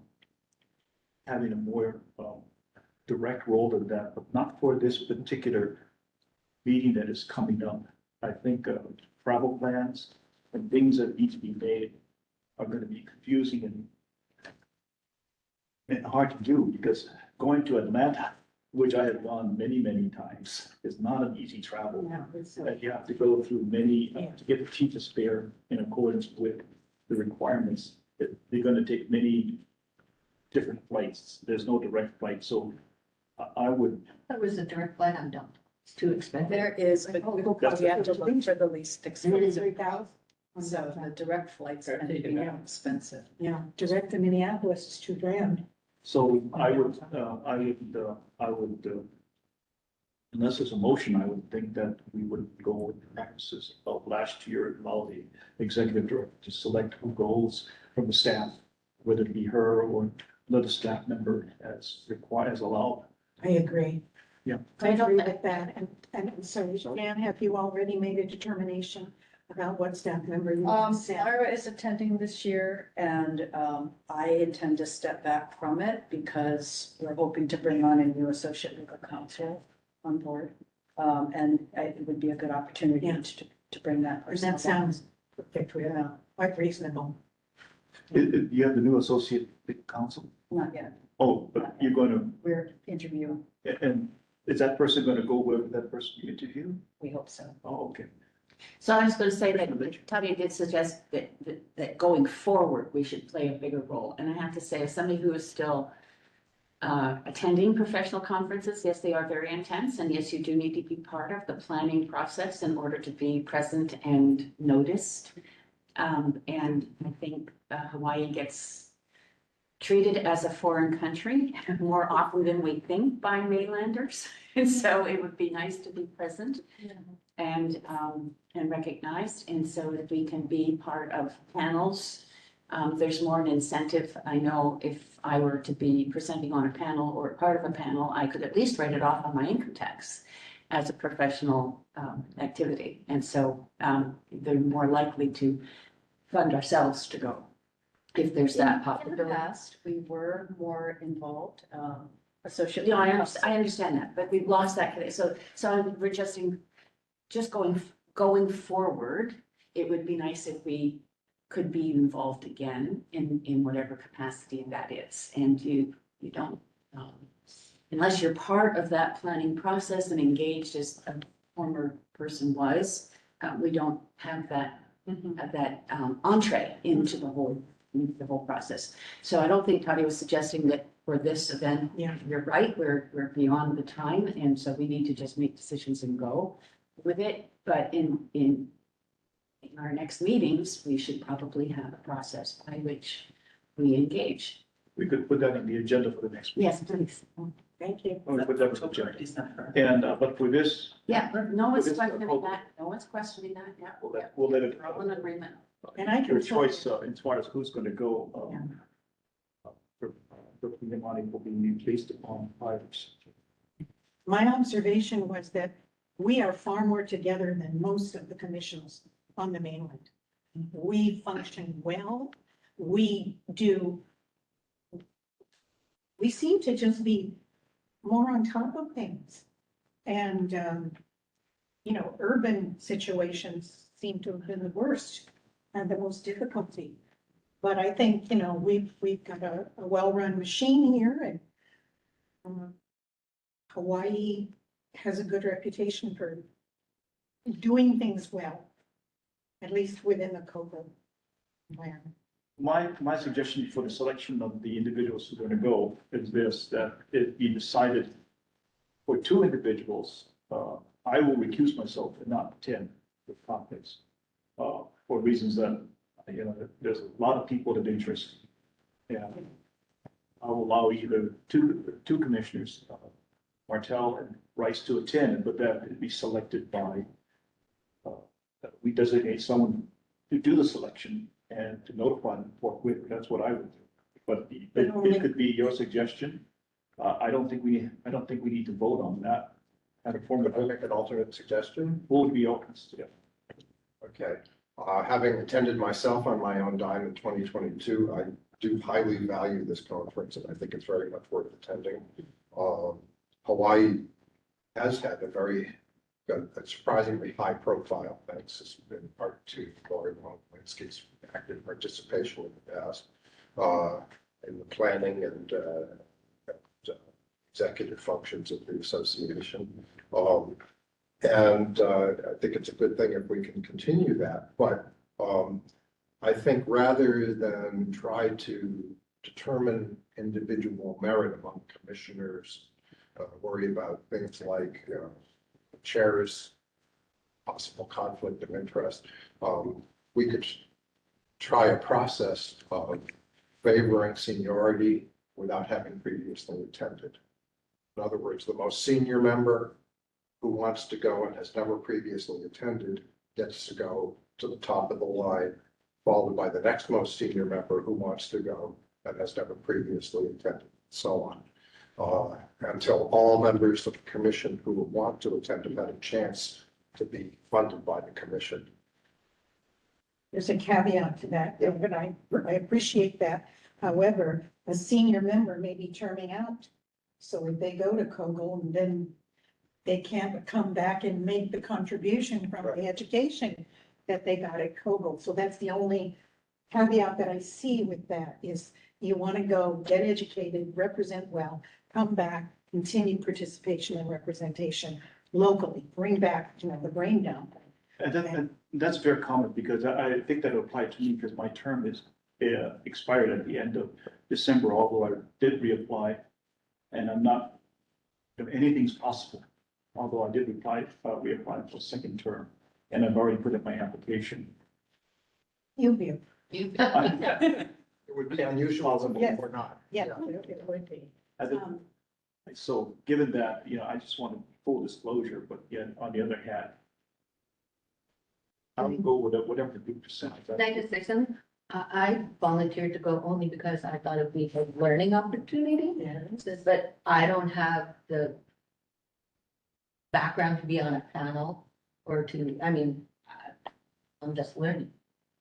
having a more direct role in that, but not for this particular meeting that is coming up. I think travel plans and things that need to be made are going to be confusing and hard to do, because going to Atlanta, which I have gone many, many times, is not an easy travel. No, it's, That you have to go through many, to get the team to spare in accordance with the requirements. They're going to take many different flights. There's no direct flight, so I would. That was a direct flight, I'm done. It's too expensive. There is, but That's you have to look for the least expensive. 3,000. So the direct flights tend to be more expensive. Yeah, direct to Minneapolis is $2,000. So I would, unless there's a motion, I would think that we would go with the practices of last year, allow the executive director to select who goes from the staff, whether it be her or another staff member as required, as allowed. I agree. Yeah. I agree with that. And so, Jan, have you already made a determination about what staff member you want to send? Myra is attending this year and I intend to step back from it because we're hoping to bring on a new associate legal counsel on board. And it would be a good opportunity Yeah. to bring that person. That along. sounds perfect, quite reasonable. You have the new associate counsel? Not yet. Oh, but you're gonna, We're interviewing, and is that person gonna go with that person you interview? we hope so. Oh, okay. So I was going to say that Tanya did suggest that going forward, we should play a bigger role. And I have to say, as somebody who is still attending professional conferences, yes, they are very intense. And yes, you do need to be part of the planning process in order to be present and noticed. And I think Hawaii gets treated as a foreign country more often than we think by mainlanders. And so it would be nice to be present and recognized. And so if we can be part of panels, there's more an incentive. I know if I were to be presenting on a panel or part of a panel, I could at least write it off on my income tax as a professional activity. And so they're more likely to fund ourselves to go if there's that In the possibility. past, we were more involved, associate. No, I understand that, but we've lost that. So we're just going forward, it would be nice if we could be involved again in whatever capacity that is. And you don't, unless you're part of that planning process and engaged as a former person was, we don't have that, entree into the whole process. So I don't think Tanya was suggesting that for this event, Yeah. you're right, we're beyond the time. And so we need to just make decisions and go with it. But in our next meetings, we should probably have a process by which we engage. We could put that on the agenda for the next meeting. Yes, please. Thank you. We'll put that on the agenda. And, but for this, Yeah, no one's This- questioning that. No one's questioning that. Yeah. we'll let it. We're all in agreement. And I Your can. choice, as far as who's gonna go, for the money will be based upon items. My observation was that we are far more together than most of the commissions on the mainland. We function well. We seem to just be more on top of things. And, urban situations seem to have been the worst and the most difficulty. But I think, we've got a well-run machine here, and Hawaii has a good reputation for doing things well, at least within the COGO environment. My suggestion for the selection of the individuals who are gonna go is this, that it be decided for two individuals, I will recuse myself and not attend the conference, for reasons that, there's a lot of people of interest. And I'll allow either two commissioners, Martell and Rice, to attend, but that would be selected by, we designate someone to do the selection and to notify them forthwith. That's what I would do. But it could be your suggestion. I don't think we need to vote on that. Kind of form Could I make an alternate suggestion? what would be open, yeah. Okay, having attended myself on my own dime in 2022, I do highly value this conference, and I think it's very much worth attending. Hawaii has had a surprisingly high profile, thanks in part to Lori Wonski's active participation in the past, in the planning and executive functions of the association. And I think it's a good thing if we can continue that. But I think rather than try to determine individual merit among commissioners, worry about things like chairs, possible conflict of interest, we could try a process of favoring seniority without having previously attended. In other words, the most senior member who wants to go and has never previously attended gets to go to the top of the line, followed by the next most senior member who wants to go and has never previously attended, so on. Until all members of the commission who want to attend have had a chance to be funded by the commission. There's a caveat to that, but I appreciate that. However, a senior member may be terming out. So if they go to COGO, then they can't come back and make the contribution from the education that they got at COGO. So that's the only caveat that I see with that is, You want to go, get educated, represent well, come back, continue participation and representation locally, bring back, the brain down. And that's very common because I think that applied to me because my term is expired at the end of December, although I did reapply. And I'm not, if anything's possible, although I did reapply for a second term and I've already put in my application. You'll be, It would be unusual if Yes. it were not. yeah, it would be. I think- So given that, I just wanted full disclosure, but yet on the other hand, I would go with whatever the big percentage. Can I just say something? I volunteered to go only because I thought it'd be a learning opportunity. Yes. But I don't have the background to be on a panel or I'm just learning.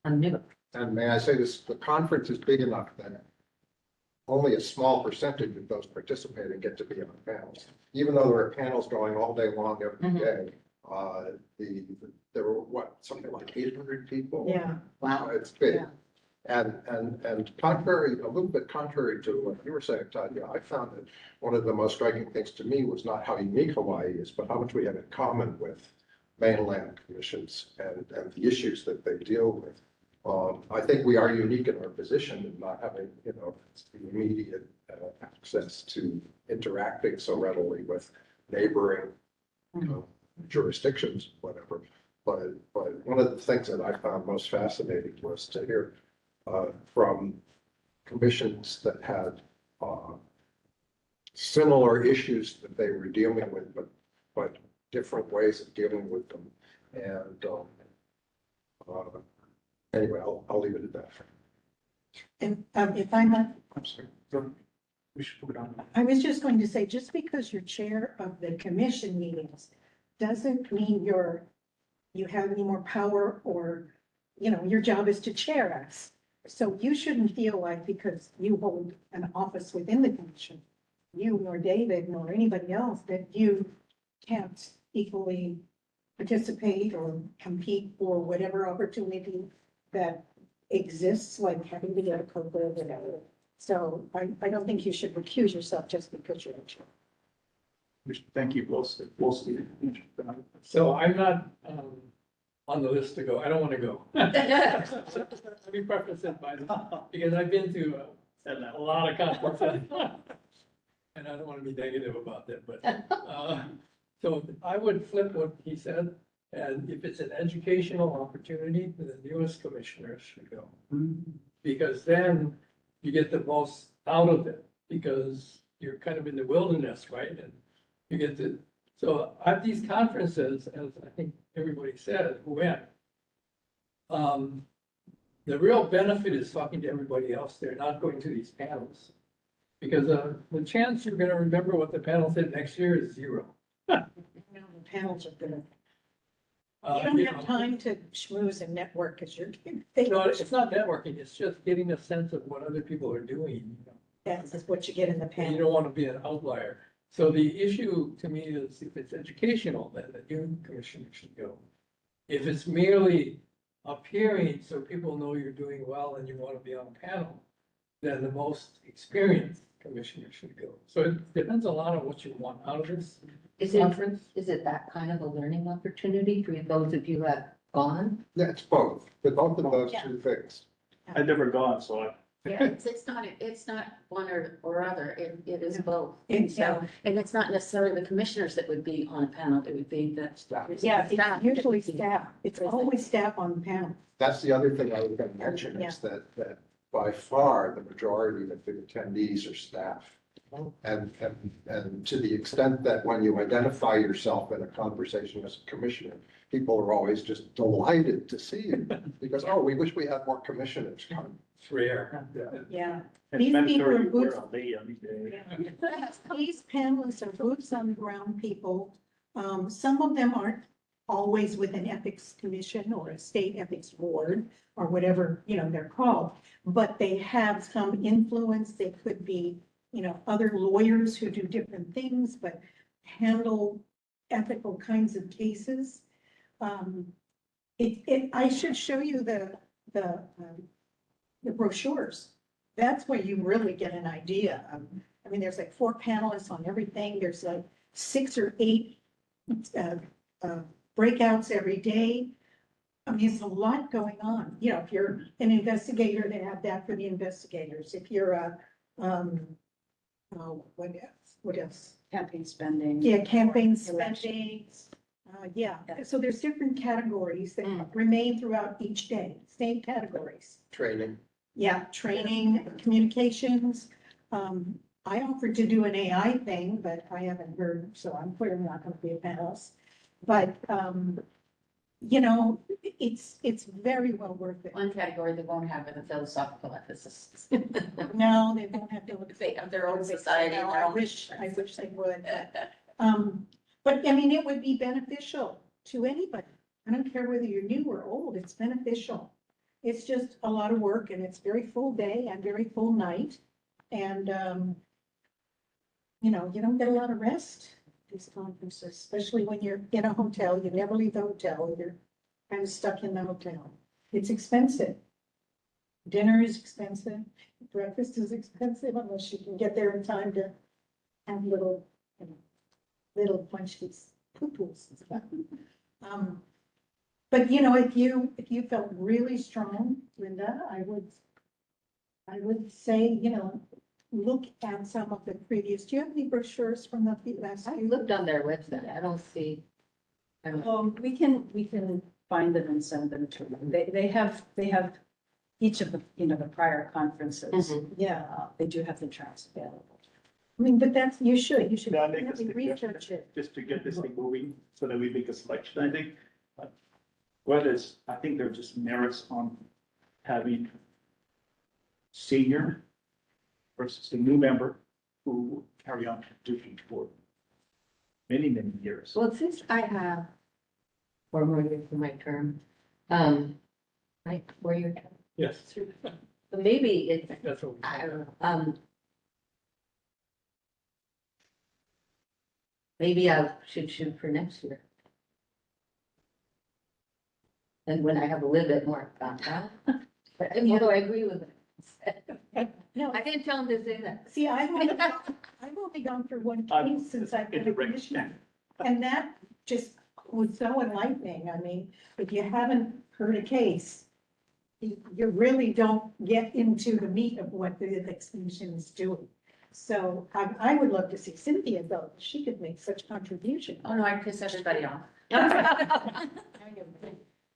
I'm new. And may I say this, the conference is big enough that only a small percentage of those participating get to be on panels. Even though there are panels going all day long every day, there were something like 800 people? Yeah. Wow. It's big. Yeah. And contrary, a little bit contrary to what you were saying, Tanya, I found that one of the most striking things to me was not how unique Hawaii is, but how much we have in common with mainland commissions and the issues that they deal with. I think we are unique in our position in not having, the immediate access to interacting so readily with neighboring jurisdictions, whatever. But one of the things that I found most fascinating was to hear from commissions that had similar issues that they were dealing with, but different ways of dealing with them. And anyway, I'll leave it at that. And if I'm not, I'm sorry. We should put it on. I was just going to say, just because you're chair of the commission meetings doesn't mean you have any more power or, your job is to chair us. So you shouldn't feel like because you hold an office within the commission, you nor David nor anybody else, that you can't equally participate or compete for whatever opportunity that exists, like having to get a COBRA or whatever. So I don't think you should recuse yourself just because you're a chair. Thank you, both. So I'm not on the list to go. I don't want to go. Let me preface it by that, because I've been to a lot of conferences. And I don't want to be negative about that, but so I would flip what he said. And if it's an educational opportunity, then the newest commissioners should go. Because then you get the most out of it, because you're kind of in the wilderness, right? And you get to, so at these conferences, as I think everybody said, who went, the real benefit is talking to everybody else there, not going to these panels. Because the chance you're gonna remember what the panel said next year is zero. The panels are gonna, you don't have time to schmooze and network because you're getting No, famous. it's not networking, it's just getting a sense of what other people are doing. That's what you get in the And you panel. don't want to be an outlier. So the issue to me is if it's educational, then the new commissioner should go. If it's merely appearing so people know you're doing well and you want to be on a panel, then the most experienced commissioner should go. So it depends a lot on what you want out of this Is it, conference. is it that kind of a learning opportunity for those of you who have gone? Yeah, it's both, but both of those two things. I've never gone, so Yeah, it's not one or other, it is both. And It's, yeah. so, and it's not necessarily the commissioners that would be on a panel, it would be the. Yeah, staff. it's usually staff. It's always staff on the panel. That's the other thing I was going to mention is that by far, the majority of the attendees are staff. And to the extent that when you identify yourself in a conversation as a commissioner, people are always just delighted to see you because, oh, we wish we had more commissioners come. It's rare. Yeah. it's These people mandatory are to wear boots. a lei on these days. These panelists are boots on the ground people. Some of them aren't always with an ethics commission or a state ethics board or whatever, they're called, but they have some influence. They could be, other lawyers who do different things, but handle ethical kinds of cases. I should show you the brochures that's where you really get an idea. I mean, there's like 4 panelists on everything. There's like 6 or 8 breakouts every day. I mean, there's a lot going on. You know, if you're an investigator, they have that for the investigators. If you're a, oh, what else? Campaign spending. Yeah, campaign Election. spending. Yeah, so there's different categories that remain throughout each day, same categories. Training. Yeah, training, communications. I offered to do an AI thing, but I haven't heard, so I'm clearly not gonna be a panelist. But, you know, it's very well worth it. One category they won't have are the philosophical ethicists. No, they won't have to look. They have their own society. No, their I own- wish they would. But I mean, it would be beneficial to anybody. I don't care whether you're new or old, it's beneficial. It's just a lot of work and it's very full day and very full night. And, you know, you don't get a lot of rest these conferences, especially when you're in a hotel. You never leave the hotel. You're kind of stuck in the hotel. It's expensive. Dinner is expensive. Breakfast is expensive unless you can get there in time to have little, you know, little munchies, poo-poos and stuff. But you know, if you felt really strong, Linda, I would say, you know, look at some of the previous, do you have any brochures from the last? I looked on their website. I don't see. We can find them and send them to them. They have each of the, you know, the prior conferences. Yeah, They do have the tracks available. I mean, but you should May I make a definitely suggestion, research it. just to get this thing moving, so that we make a selection, I think. What is, I think there are just merits on having senior versus a new member who carry on duty for many, many years. Well, since I have 4 more years in my term, like 4-year term, Yes, so maybe it's, that's what we. I don't know, maybe I should shoot for next year. And when I have a little bit more background, but although I agree with it. No, I didn't tell him to say that. see, I've only gone through one case since I've been a Indirect. commissioner. And that just was so enlightening. I mean, if you haven't heard a case, you really don't get into the meat of what the commission is doing. So I would love to see Cynthia though. She could make such contribution. Oh, no, I piss everybody off.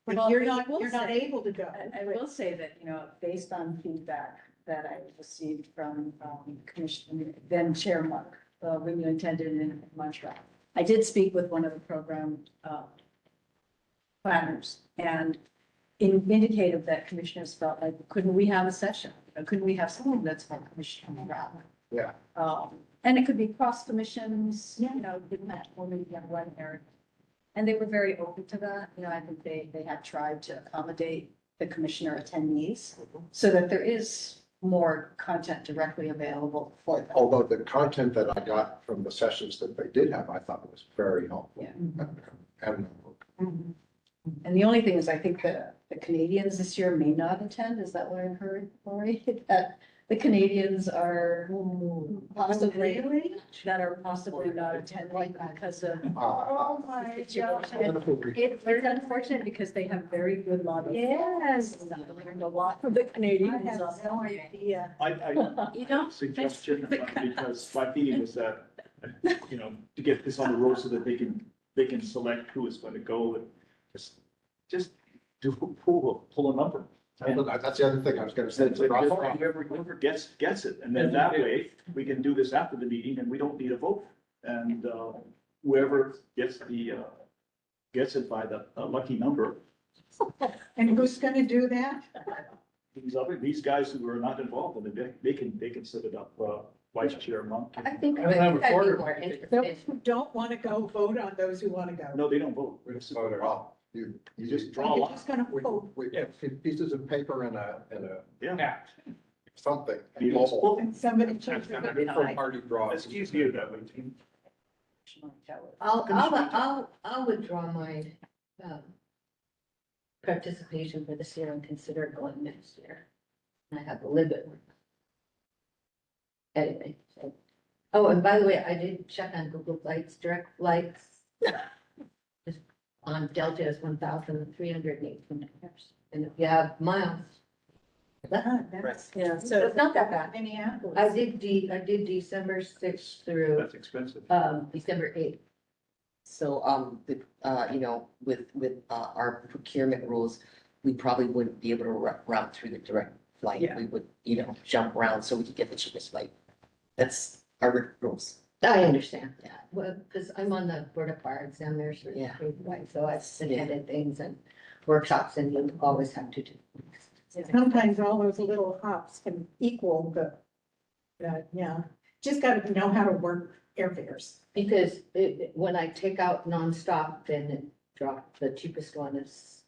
But Well, you're I not will say- able to go. I will say that, you know, based on feedback that I received from Commissioner, then Chair Mark, when you attended in Montreal. I did speak with one of the program planners and indicated that commissioners felt like, couldn't we have a session? Couldn't we have someone that's from Commissioner Morale? Yeah. And it could be cross commissions, you know, didn't have only one area. And they were very open to that. You know, I think they had tried to accommodate the commissioner attendees so that there is more content directly available for them. Although the content that I got from the sessions that they did have, I thought was very helpful. Yeah. And And the only thing is, I think the Canadians this year may not attend. Is that what I heard, Lori? That the Canadians are possibly, that are possibly not attending because of. Oh, my It's unfortunate because they have very good lobby. Yes. I learned a lot from the Canadians. I have no idea. I You don't. suggestion, because my feeling was that, you know, to get this on the road so that they can select who is going to go and just pull a number. And that's the other thing I was gonna say. whoever gets it, and then that way, we can do this after the meeting and we don't need a vote. And whoever gets it by the lucky number, And who's gonna do that? these guys who are not involved in it, they can set it up, Vice Chair Monk. I think I don't have a I'd be quarter. more Those interested. who don't want to go, vote on those who want to go. No, they don't vote. We just vote it all. You just draw a You're line. just gonna vote. We have pieces of paper and a Yeah. something. You global. split And somebody chooses. Neutral party draws. It's easier that way. Gene. I'll withdraw my, participation for this year and consider going next year. I have a little bit more. Anyway. So. Oh, and by the way, I did check on Google Flights, direct flights. Just on Delta is 1,318 dollars. And if you have miles. That's, Yeah, So so it's not that bad. Minneapolis. I did December 6th through, That's expensive. December 8th. So, you know, with, our procurement rules, we probably wouldn't be able to route through the direct flight. Yeah. We would, you know, jump around so we could get the cheapest flight. That's our rules. I understand. Yeah. Well, because I'm on the Board of Fire Examiners, Yeah. so I've attended things and workshops and you always have to do. Sometimes all those little hops can equal yeah, just gotta know how to work airfares. Because when I take out nonstop, then it dropped, the cheapest one is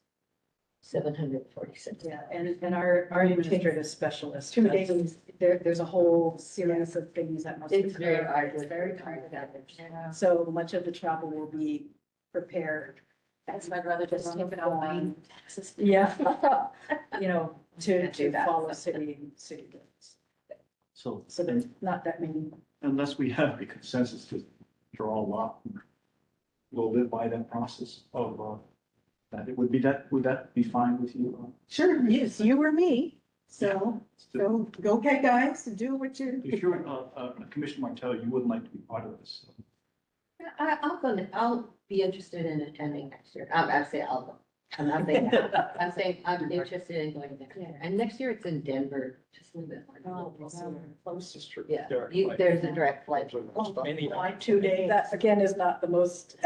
746. Yeah, and our administrative specialist. 2 days. There's a whole series of things that must. It's very occur. arduous. It's very complicated. So much of the travel will be prepared. That's, I'd rather just take it out my taxes. Yeah. You know, to Can't do that. follow city rules. So So there's not that many. unless we have a consensus to draw a lot, we'll live by that process of, that it would that be fine with you? Sure, yes, you or me. So go ahead, guys, and do what you. If you're, Commissioner Martell, you would like to be part of this. I'll be interested in attending next year. I'll say I'll go. I'm not saying, I'm saying I'm interested in going next year. And next year it's in Denver, just a little bit more. Closest. Yeah, Direct you, flight. there's a direct flight. Many. Like 2 days. That again is not the most.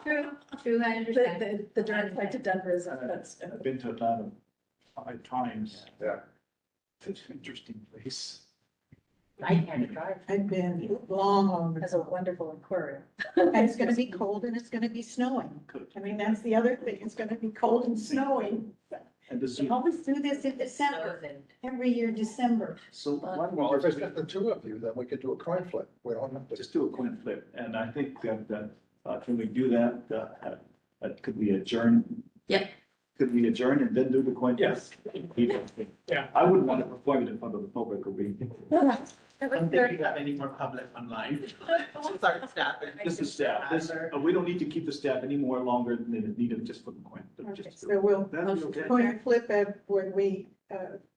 True, I understand. The direct flight to Denver is, that's. I've been to Atlanta 5 times. Yeah. It's an interesting place. I can't drive. I've been long. Has a wonderful aquarium. And it's gonna be cold and it's gonna be snowing. Good. I mean, that's the other thing. It's gonna be cold and snowing. And this, We always do this in December, every year, December. so why don't Well, we if it's just, just the two of you, then we could do a coin flip. We don't have to. just do a coin flip? And I think that, can we do that? Could we adjourn? Yeah. Could we adjourn and then do the coin? flip? Yes. Yeah. I wouldn't want to perform it in front of the public or be. I don't think we have any more public online. Sorry, staff. This is staff. We don't need to keep the staff any more longer than is needed just for the coin. flip. Okay, Just- so we'll That'd be okay. coin flip when we,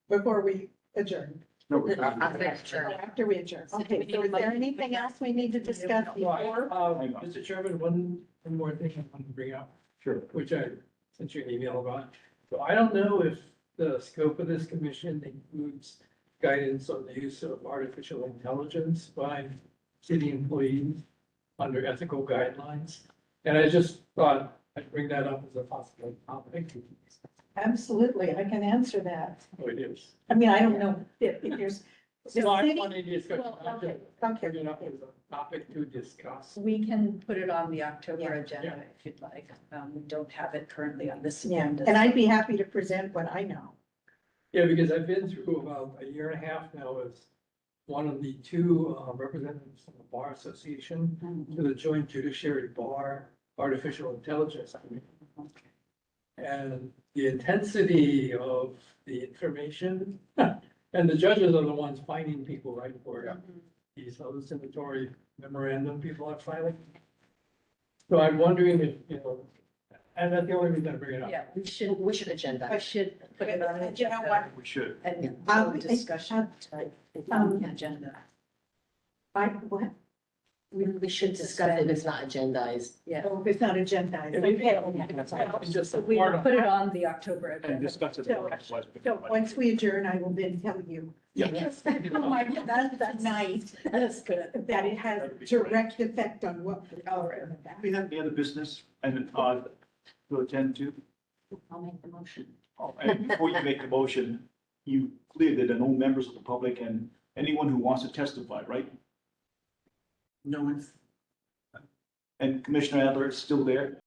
before we adjourn. No, we- After we adjourn. Okay, so is there anything else we need to discuss before? Hang on. Mr. Chairman, one more thing I want to bring up, Sure. which I sent you an email about. So I don't know if the scope of this commission includes guidance on the use of artificial intelligence by city employees under ethical guidelines. And I just thought I'd bring that up as a possible topic. Absolutely, I can answer that. Oh, it is. I mean, I don't know if there's. the So I city- wanted to discuss, Well, I'm just Okay, bringing it up as a topic to discuss. We can put it on the October Yeah. agenda if you'd like. We don't have it currently on this yeah, agenda. and I'd be happy to present what I know. Yeah, because I've been through about a year and a half now as one of the two representatives from the Bar Association to the Joint Judiciary Bar Artificial Intelligence Committee. And the intensity of the information, and the judges are the ones finding people, right, for these hallucinatory memorandum people are filing. So I'm wondering if, you know, and that's the only reason I bring it up. Yeah, We should agenda. I should put it on the You know what? agenda We should. and Um, have a discussion on the agenda. What? We should discuss it if it's not agendized. Yeah. Oh, if it's not agendized. And maybe Okay. it's just a We part will of- put it on the October And agenda. discuss it. So once we adjourn, I will then tell you. Yes. Oh my God, that's nice. That's good. That it has direct effect on what. All right. Do we have any other business and, to attend to? I'll make the motion. Oh, and before you make the motion, you clear that there are no members of the public and anyone who wants to testify, right? No one's And Commissioner Adler is still there?